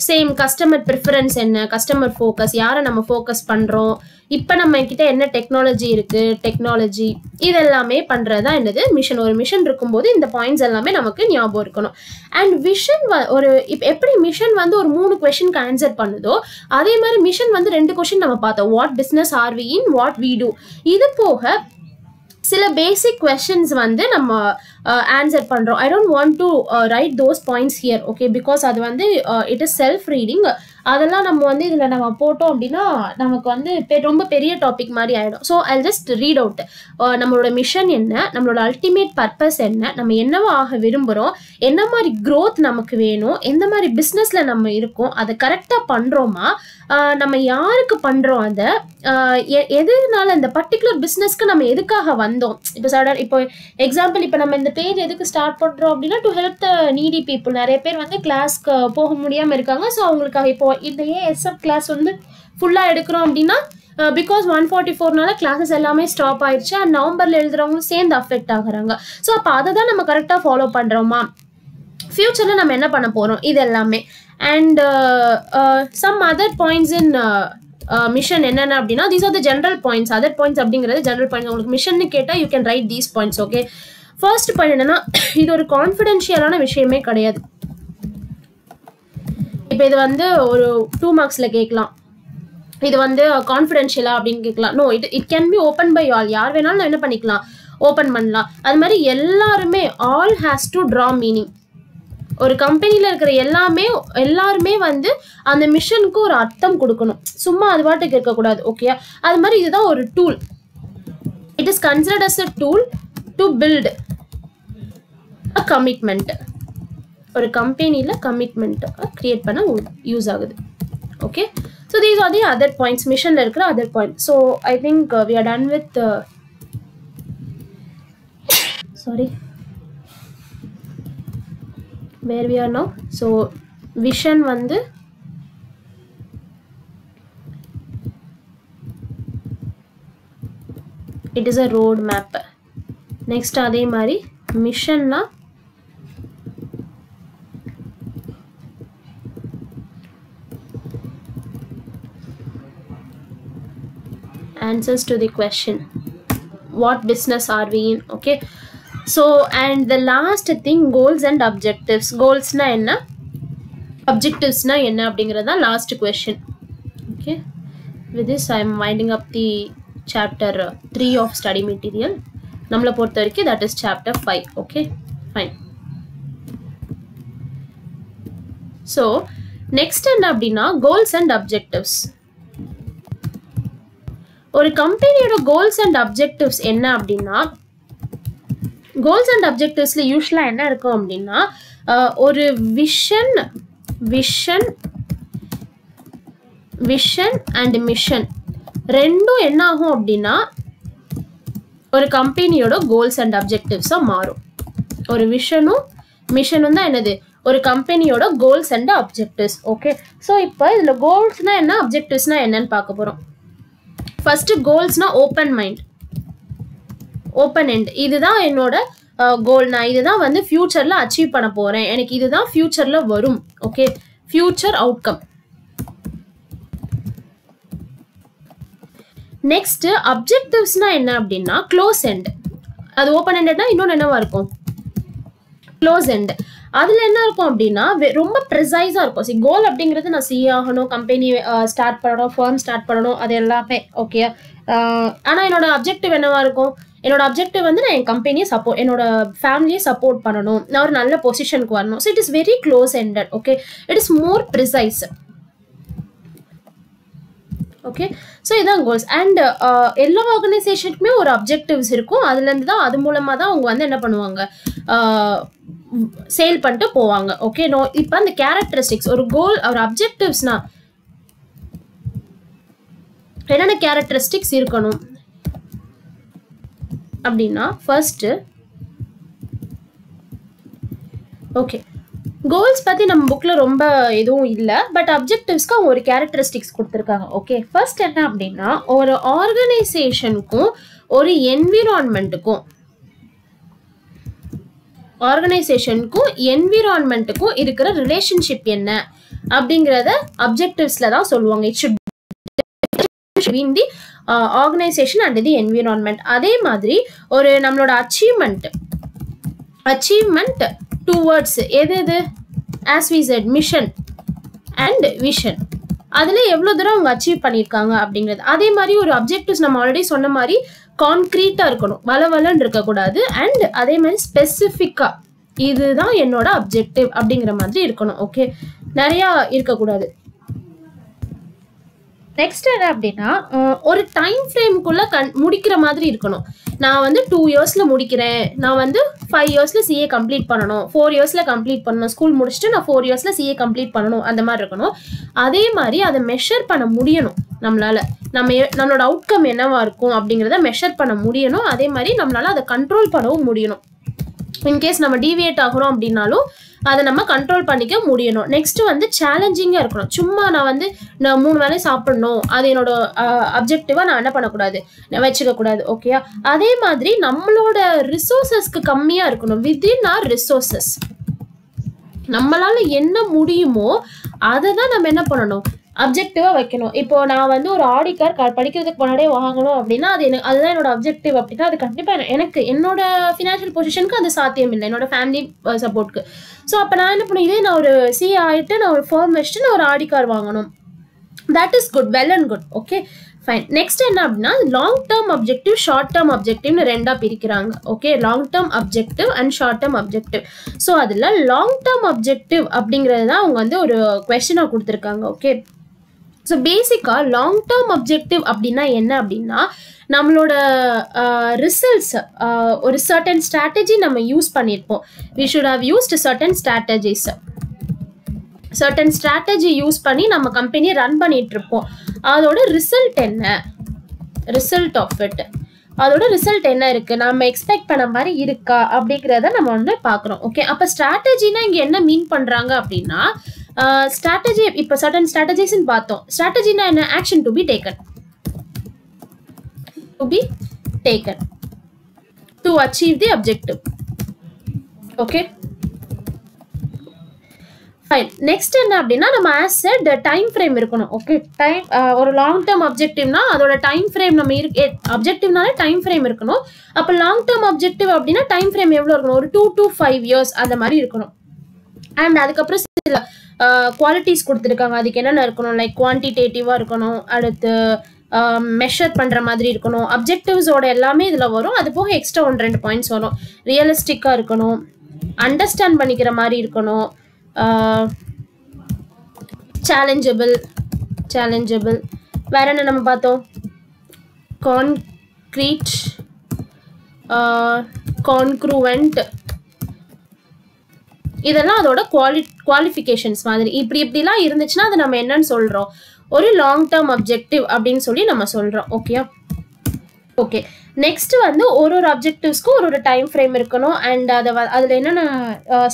சேம் கஸ்டமர் ப்ரிஃபரன்ஸ் என்ன, கஸ்டமர் ஃபோக்கஸ், யாரை நம்ம ஃபோக்கஸ் பண்ணுறோம், இப்போ நம்ம கிட்ட என்ன டெக்னாலஜி இருக்குது, டெக்னாலஜி, இதெல்லாமே பண்ணுறது தான் என்னது மிஷன். ஒரு மிஷன் இருக்கும்போது இந்த பாயிண்ட்ஸ் எல்லாமே நமக்கு ஞாபகம் இருக்கணும். அண்ட் விஷன் இப்போ எப்படி மிஷன் வந்து ஒரு 3 கொஷனுக்கு ஆன்சர் பண்ணுதோ, அதே மாதிரி மிஷன் வந்து 2 கொஷின் நம்ம பார்த்தோம். What business are we in, what we do. இது போக சில பேசிக் கொஸ்டின்ஸ் வந்து நம்ம ஆன்சர் பண்ணுறோம். I don't want to write those points here. Okay, because அது வந்து இட் இஸ் செல்ஃப் ரீடிங். அதெல்லாம் நம்ம வந்து இதில் நம்ம போட்டோம் அப்படின்னா நமக்கு வந்து ரொம்ப பெரிய டாபிக் மாதிரி ஆகிடும். So I just read out. நம்மளோட மிஷன் என்ன, நம்மளோட அல்டிமேட் பர்பஸ் என்ன, நம்ம என்னவோ ஆக விரும்புகிறோம், என்ன மாதிரி க்ரோத் நமக்கு வேணும், எந்த மாதிரி பிஸ்னஸில் நம்ம இருக்கோம், அதை கரெக்டாக பண்ணுறோமா, நம்ம யாருக்கு பண்ணுறோம், அதை எதுனால இந்த பர்டிகுலர் பிஸ்னஸ்க்கு நம்ம எதுக்காக வந்தோம். இப்போ எக்ஸாம்பிள், இப்போ நம்ம இந்த பேஜ் எதுக்கு ஸ்டார்ட் பண்ணுறோம் அப்படின்னா to help the Needi people. நிறைய பேர் வந்து கிளாஸ்க்கு போக முடியாமல் இருக்காங்க. ஸோ அவங்களுக்காக இப்போ இந்த ஏஎஸ்எஃப் கிளாஸ் வந்து ஃபுல்லாக எடுக்கிறோம் அப்படின்னா பிகாஸ் 144நால கிளாஸஸ் எல்லாமே ஸ்டாப் ஆயிடுச்சு. அண்ட் நவம்பரில் எழுதுறவங்களும் சேர்ந்து அஃபெக்ட் ஆகுறாங்க. ஸோ அப்போ அதை தான் நம்ம கரெக்டாக ஃபாலோ பண்ணுறோமா, ஃப்யூச்சரில் நம்ம என்ன பண்ண போகிறோம், இது எல்லாமே. And some other points in mission என்னென்ன அப்படின்னா, these are the general points. Other points அப்படிங்கிறது ஜென்ரல் பாயிண்ட்ஸ். உங்களுக்கு மிஷன் கேட்டால் you can write these points. Okay, first point என்னன்னா, இது ஒரு கான்ஃபிடென்ஷியலான விஷயமே கிடையாது. இப்போ இது வந்து ஒரு 2 மார்க்ஸில் கேட்கலாம், இது வந்து கான்ஃபிடென்ஷியலா அப்படின்னு கேட்கலாம். No, it can be open by all. யார் வேணாலும் என்ன பண்ணிக்கலாம், ஓப்பன் பண்ணலாம். அது மாதிரி எல்லாருமே, all has to draw meaning. ஒரு கம்பெனியில் இருக்கிற எல்லாருமே வந்து அந்த மிஷனுக்கு ஒரு அர்த்தம் கொடுக்கணும். சும்மா அது பாட்டுக்கு இருக்கக்கூடாது. ஓகே, அது மாதிரி இதுதான் ஒரு tool. It is considered as a tool to build a commitment. ஒரு கம்பெனியில் கமிட்மெண்ட் கிரியேட் பண்ண யூஸ் ஆகுது. Okay, so these are the other points, மிஷனில் இருக்கிற other point. So I think we are done with where we are now. So vision வந்து it is a road map. next அதே மாதிரி மிஷன்னா answers to the question what business are we in. Okay, so and the last thing, goals and objectives. goals na enna, objectives na enna அப்படிங்கறத last question. Okay, with this I am winding up the chapter 3 of study material. நம்மள பொறுத்த வரைக்கும் that is chapter 5. okay, fine. so next என்ன அப்படின்னா goals and objectives. ஒரு கம்பெனியோட goals and objectives என்ன அப்படின்னா, கோல்ஸ் அண்ட் அப்ஜெக்டிவ்ஸில் யூஸ்வலாக என்ன இருக்கும் அப்படின்னா, ஒரு விஷன் அண்ட் மிஷன் ரெண்டும் என்ன ஆகும் அப்படின்னா ஒரு கம்பெனியோட கோல்ஸ் அண்ட் அப்ஜெக்டிவ்ஸாக மாறும். ஒரு மிஷனும் தான் என்னது, ஒரு கம்பெனியோட goals and objectives. Okay, so இப்போ இதில் கோல்ஸ்னால் என்ன, அப்ஜெக்டிவ்ஸ்னால் என்னன்னு பார்க்க போகிறோம். ஃபர்ஸ்ட் கோல்ஸ்னா ஓப்பன் மைண்ட், ஓப்பன் எண்ட். இதுதான் என்னோட கோல், நான் இதுதான் வந்து ஃபியூச்சர்ல அச்சீவ் பண்ண போறேன், எனக்கு இதுதான் ஃபியூச்சர்ல வரும். Okay, future outcome. நெக்ஸ்ட் அப்ஜெக்டிவ்ஸ்னா என்ன அப்படின்னா க்ளோஸ் எண்ட். அது ஓப்பன் எண்டட்னா இன்னொன்று என்னவா இருக்கும், க்ளோஸ் எண்ட். அதில் என்ன இருக்கும் அப்படின்னா ரொம்ப ப்ரிசைஸாக இருக்கும். சி கோல் அப்படிங்கிறது நான் சிஏ ஆகணும், கம்பெனி ஸ்டார்ட் பண்ணணும், ஃபர்ம் ஸ்டார்ட் பண்ணணும், அது எல்லாமே ஓகே. ஆனால் என்னோட அப்ஜெக்டிவ் என்னவா இருக்கும், என்னோட அப்ஜெக்டிவ் வந்து நான் என் கம்பெனியை என்னோட ஃபேமிலியை சப்போர்ட் பண்ணணும், நான் ஒரு நல்ல பொசிஷனுக்கு வரணும். So it is very close ended. Okay, it is more precise. Okay, so இதான் கோல்ஸ். அண்ட் எல்லா ஆர்கனைசேஷனுக்குமே ஒரு அப்ஜெக்டிவ்ஸ் இருக்கும். அதுலேருந்து தான் அது மூலமாக தான் அவங்க வந்து என்ன பண்ணுவாங்க, சேல் பண்ணிட்டு போவாங்க. ஓகே, இப்போ அந்த கேரக்டரிஸ்டிக்ஸ், ஒரு கோல் ஒரு அப்ஜெக்டிவ்ஸ்னா என்னென்ன கேரக்டரிஸ்டிக்ஸ் இருக்கணும் அப்படின்னா ஃபர்ஸ்ட், ஓகே கோல்ஸ் பற்றி நம்ம புக்கில் ரொம்ப எதுவும் இல்லை, பட் அப்ஜெக்டிவ்ஸ்க்கு அவங்க ஒரு கேரக்டரிஸ்டிக்ஸ் கொடுத்துருக்காங்க. ஓகே, ஃபர்ஸ்ட் என்ன அப்படின்னா ஒரு ஆர்கனைசேஷனுக்கும் ஒரு என்விரான்மெண்ட்டுக்கும் இருக்கிற ரிலேஷன்ஷிப் என்ன அப்படிங்கிறத அப்ஜெக்டிவ்ஸில் தான் சொல்லுவாங்க. It should between the organization and the environment. அதே மாதிரி ஒரு நம்மளோட அச்சீவ்மெண்ட் டுவர்ட்ஸ் எது as we said mission and vision, அதில் எவ்வளோ தூரம் அவங்க அச்சீவ் பண்ணியிருக்காங்க அப்படிங்கிறது. அதே மாதிரி ஒரு அப்ஜெக்டிவ்ஸ் நம்ம ஆல்ரெடி சொன்ன மாதிரி கான்க்ரீட்டாக இருக்கணும், வளவலன்னு இருக்கக்கூடாது. அண்ட் அதே மாதிரி ஸ்பெசிஃபிக்காக இதுதான் என்னோட அப்ஜெக்டிவ் அப்படிங்கிற மாதிரி இருக்கணும். ஓகே, நிறையா இருக்கக்கூடாது. நெக்ஸ்ட் என்ன அப்படின்னா ஒரு டைம் ஃப்ரேம்குள்ளே முடிக்கிற மாதிரி இருக்கணும். நான் வந்து 2 இயர்ஸில் முடிக்கிறேன், நான் வந்து 5 இயர்ஸில் சிஏ கம்ப்ளீட் பண்ணணும், 4 இயர்ஸில் கம்ப்ளீட் பண்ணணும், ஸ்கூல் முடிச்சுட்டு நான் 4 இயர்ஸில் சிஏ கம்ப்ளீட் பண்ணணும், அந்த மாதிரி இருக்கணும். அதே மாதிரி அதை மெஷர் பண்ண முடியணும் நம்மளால். நம்மளோட அவுட்கம் என்னவா இருக்கும் அப்படிங்கிறத மெஷர் பண்ண முடியணும். அதே மாதிரி நம்மளால் அதை கண்ட்ரோல் பண்ணவும் முடியணும். இன்கேஸ் நம்ம டீவியேட் ஆகிறோம் அப்படின்னாலும் அதை நம்ம கண்ட்ரோல் பண்ணிக்க முடியணும். நெக்ஸ்ட் வந்து சேலஞ்சிங்காக இருக்கணும். சும்மா நான் 3 வேளை சாப்பிடணும், அது என்னோட அப்ஜெக்டிவாக நான் என்ன பண்ணக்கூடாது, வச்சுக்க கூடாது. ஓகே, அதே மாதிரி நம்மளோட ரிசோர்ஸஸ்க்கு கம்மியாக இருக்கணும். வித்தின் ஆர் ரிசோர்ஸஸ் நம்மளால என்ன முடியுமோ அதை தான் நம்ம என்ன பண்ணணும், அப்ஜெக்டிவாக வைக்கணும். இப்போ நான் வந்து ஒரு ஆடி கார் படிக்கிறதுக்கு முன்னாடியே வாங்கணும் அப்படின்னா அதுதான் என்னோட அப்ஜெக்டிவ் அப்படின்னா அது கண்டிப்பாக எனக்கு என்னோட ஃபினான்ஷியல் பொசிஷனுக்கு அது சாத்தியம் இல்லை, என்னோட ஃபேமிலி சப்போர்ட்க்கு. ஸோ அப்போ நான் என்ன பண்ணுவேன், இதே நான் ஒரு சிஏ ஆகிட்டு நான் ஒரு ஃபார்ம் வச்சுட்டு நான் ஒரு ஆடி கார் வாங்கணும், that is good, well and good. Okay fine. Next என்ன அப்படின்னா long term objective, short term அப்ஜெக்டிவ்னு 2ஆக பிரிக்கிறாங்க. Okay, long term objective and short term objective. So அதில் லாங் டேர்ம் அப்ஜெக்டிவ் அப்படிங்கிறது தான் அவங்க வந்து ஒரு கொஸ்டினாக கொடுத்துருக்காங்க. ஓகே, ஸோ பேசிக்காக லாங் டேர்ம் அப்ஜெக்டிவ் அப்படின்னா என்ன அப்படின்னா நம்மளோட ரிசல்ட்ஸ் ஒரு சர்டன் ஸ்ட்ராட்டஜி நம்ம யூஸ் பண்ணியிருப்போம். We should have used certain strategies. Certain strategy use பண்ணி நம்ம கம்பெனியை ரன் பண்ணிட்டு இருப்போம். அதோட ரிசல்ட் என்ன, ரிசல்ட் ஆஃப் இட், அதோட ரிசல்ட் என்ன இருக்குது, நம்ம எக்ஸ்பெக்ட் பண்ண மாதிரி இருக்கா அப்படிங்கிறத நம்ம வந்து பார்க்குறோம். ஓகே, அப்போ ஸ்ட்ராட்டஜினா இங்கே என்ன மீன் பண்ணுறாங்க அப்படின்னா ஸ்ட்ராட்டஜி, இப்போ சர்டன் ஸ்ட்ராட்டஜிஸ்ன்னு பார்த்தோம். ஸ்ட்ராட்டஜினா என்ன, action to be taken to achieve the objective. Okay fine. Next என்ன அப்படின்னா நம்ம ஆஸ் செட் டைம் ஃப்ரேம் இருக்கணும். ஓகே, டைம் ஒரு லாங் டேர்ம் அப்ஜெக்டிவ்னா அதோட டைம் ஃப்ரேம் நம்ம அப்ஜெக்டிவ்னாலே டைம் ஃப்ரேம் இருக்கணும். அப்போ லாங் டேர்ம் அப்ஜெக்டிவ் அப்படின்னா டைம் ஃப்ரேம் எவ்வளோ இருக்கணும், ஒரு 2 to 5 இயர்ஸ் அந்த மாதிரி இருக்கணும். அண்ட் அதுக்கப்புறம் சில குவாலிட்டிஸ் கொடுத்துருக்காங்க, அதுக்கு என்னென்ன இருக்கணும், லைக் குவான்டிடேட்டிவாக இருக்கணும், அடுத்து மெஷர் பண்ணுற மாதிரி இருக்கணும். அப்ஜெக்டிவ்ஸோட எல்லாமே இதில் வரும். அது போக எக்ஸ்ட்ரா 1-2 பாயிண்ட்ஸ் வரும். ரியலிஸ்டிக்காக இருக்கணும், அண்டர்ஸ்டாண்ட் பண்ணிக்கிற மாதிரி இருக்கணும், சேலஞ்சபிள் வேற என்ன நம்ம பார்த்தோம், கான்க்ரீட், கான்க்ரூவெண்ட், இதெல்லாம் அதோட குவாலிஃபிகேஷன்ஸ் மாதிரி. இப்படிலாம் இருந்துச்சுன்னா அது நம்ம என்னன்னு சொல்கிறோம், ஒரு லாங் டேர்ம் அப்ஜெக்டிவ் அப்படின்னு சொல்லி நம்ம சொல்கிறோம். ஓகேயா, ஓகே. நெக்ஸ்ட் வந்து ஒரு அப்ஜெக்டிவ்ஸ்க்கும் ஒரு டைம் ஃப்ரேம் இருக்கணும். அண்ட் அதில் என்னென்ன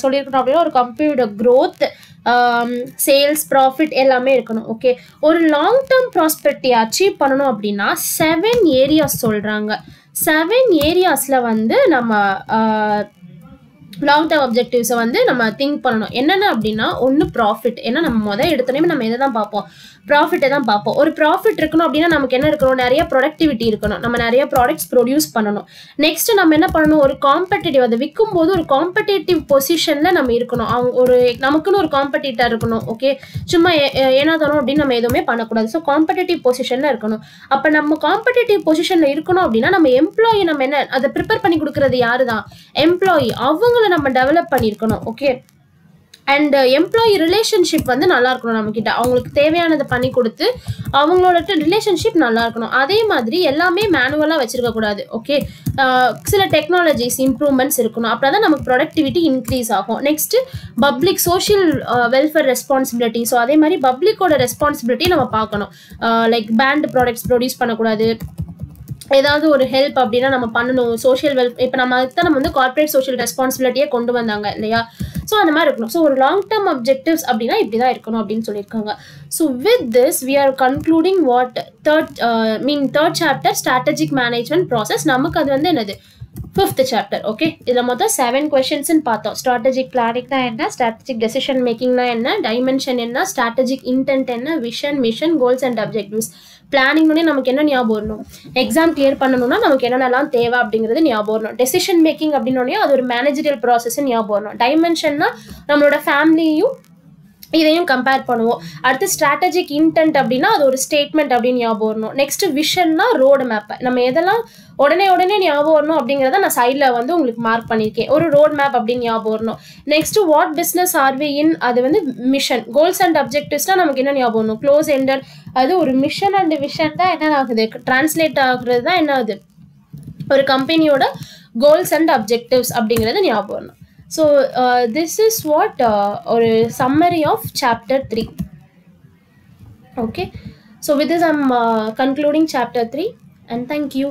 சொல்லியிருக்கணும் அப்படின்னா ஒரு கம்பெனியோட க்ரோத், சேல்ஸ், ப்ராஃபிட் எல்லாமே இருக்கணும். ஓகே, ஒரு லாங் டேர்ம் ப்ராஸ்பெரிட்டியை அச்சீவ் பண்ணணும் அப்படின்னா 7 ஏரியாஸ் சொல்கிறாங்க. 7 ஏரியாஸில் வந்து நம்ம லாங் டேர்ம் அப்ஜெக்டிவ்ஸை வந்து நம்ம திங்க் பண்ணணும். என்னென்ன அப்படின்னா, ஒன்று ப்ராஃபிட். ஏன்னா நம்ம எடுத்தோடனே நம்ம எதை தான் பார்ப்போம், ப்ராஃபிட்டை தான் பார்ப்போம். ஒரு ப்ராஃபிட் இருக்கணும் அப்படின்னா நமக்கு என்ன இருக்கணும், நிறைய ப்ரொடக்டிவிட்டி இருக்கணும், நம்ம நிறைய ப்ராடக்ட்ஸ் ப்ரொடியூஸ் பண்ணணும். நெக்ஸ்ட் நம்ம என்ன பண்ணணும், ஒரு காம்படிட்டிவ், அதை விற்கும் போது ஒரு காம்படிட்டிவ் பொசிஷனில் நம்ம இருக்கணும். அவங்க நமக்குன்னு ஒரு காம்படிட்டர் இருக்கணும். ஓகே, சும்மா ஏன்னா தானோ அப்படின்னு நம்ம எதுவுமே பண்ணக்கூடாது. ஸோ காம்படிட்டிவ் பொசிஷனில் இருக்கணும். அப்போ நம்ம காம்படிட்டிவ் பொசிஷனில் இருக்கணும் அப்படின்னா நம்ம எம்ப்ளாயி நம்ம என்ன அதை ப்ரிப்பேர் பண்ணி கொடுக்குறது யாரு தான், எம்ப்ளாயி. அவங்கள நம்ம டெவலப் பண்ணியிருக்கணும். ஓகே, அண்ட் எம்ப்ளாயி ரிலேஷன்ஷிப் வந்து நல்லா இருக்கணும் நம்மக்கிட்ட. அவங்களுக்கு தேவையானதை பண்ணி கொடுத்து அவங்களோட ரிலேஷன்ஷிப் நல்லா இருக்கணும். அதே மாதிரி எல்லாமே மேனுவலாக வச்சிருக்கக்கூடாது. ஓகே, சில டெக்னாலஜிஸ் இம்ப்ரூவ்மெண்ட்ஸ் இருக்கணும். அப்போ தான் நமக்கு ப்ரொடக்டிவிட்டி இன்க்ரீஸ் ஆகும். Next public social welfare responsibility. So அதே மாதிரி பப்ளிக்கோட ரெஸ்பான்சிபிலிட்டி நம்ம பார்க்கணும். லைக் பேண்ட் ப்ராடக்ட்ஸ் ப்ரொடியூஸ் பண்ணக்கூடாது. ஏதாவது ஒரு ஹெல்ப் அப்படின்னா நம்ம பண்ணணும். சோஷியல் இப்போ நம்ம வந்து கார்பரேட் சோஷியல் ரெஸ்பான்சிபிலிட்டியே கொண்டு வந்தாங்க இல்லையா. ஸோ அந்த மாதிரி இருக்கணும். ஸோ ஒரு லாங் டேர்ம் அப்ஜெக்டிவ்ஸ் அப்படின்னா இப்படி தான் இருக்கணும் அப்படின்னு சொல்லியிருக்காங்க. So with this we are concluding what third chapter strategic management process. நமக்கு அது வந்து என்னது, 5th சாப்டர். ஓகே, இதில் மொத்தம் 7 கொஸ்டின்ஸ்ன்னு பார்த்தோம். ஸ்ட்ராட்டஜிக் பிளானிங்னா என்ன, ஸ்ட்ராட்டஜிக் டெசிஷன் மேக்கிங்னா என்ன, டைமென்ஷன் என்ன, ஸ்ட்ராட்டஜிக் இன்டென்ட் என்ன, vision, mission, goals and objectives. பிளானிங்னே நமக்கு என்ன ஞாபகம் வரணும், எக்ஸாம் கிளியர் பண்ணணும்னா நமக்கு என்னென்னலாம் தேவை அப்படிங்கிறது ஞாபகம் வரணும். டெசிஷன் மேக்கிங் அப்படின்னோடனே அது ஒரு மேனேஜரியல் ப்ராசஸ் ஞாபகம் வரணும். டைமென்ஷன்னா நம்மளோட ஃபேமிலியும் இதையும் கம்பேர் பண்ணுவோம். அடுத்து ஸ்ட்ராட்டஜிக் இன்டென்ட் அப்படின்னா அது ஒரு ஸ்டேட்மெண்ட் அப்படின்னு ஞாபகம் வரணும். நெக்ஸ்ட் விஷன்னா ரோடு மேப். நம்ம எதெல்லாம் உடனே ஞாபகம் வரணும் அப்படிங்கிறத நான் சைடில் வந்து உங்களுக்கு மார்க் பண்ணியிருக்கேன். ஒரு ரோட் மேப் அப்படின்னு ஞாபகம் வரணும். நெக்ஸ்ட் வாட் பிஸ்னஸ் ஆர்வி இன், அது வந்து மிஷன். கோல்ஸ் அண்ட் அப்ஜெக்டிவ்ஸ்னால் நமக்கு என்ன ஞாபகம் வரணும், க்ளோஸ் எண்டட். அது ஒரு மிஷன் அண்ட் விஷன் தான் என்ன ஆகுது, டிரான்ஸ்லேட் ஆகுறது தான் என்ன ஆகுது, ஒரு கம்பெனியோட கோல்ஸ் அண்ட் அப்ஜெக்டிவ்ஸ் அப்படிங்கிறது ஞாபகம் வரணும். So this is what or summary of chapter 3. Okay, so with this I'm concluding chapter 3 and thank you.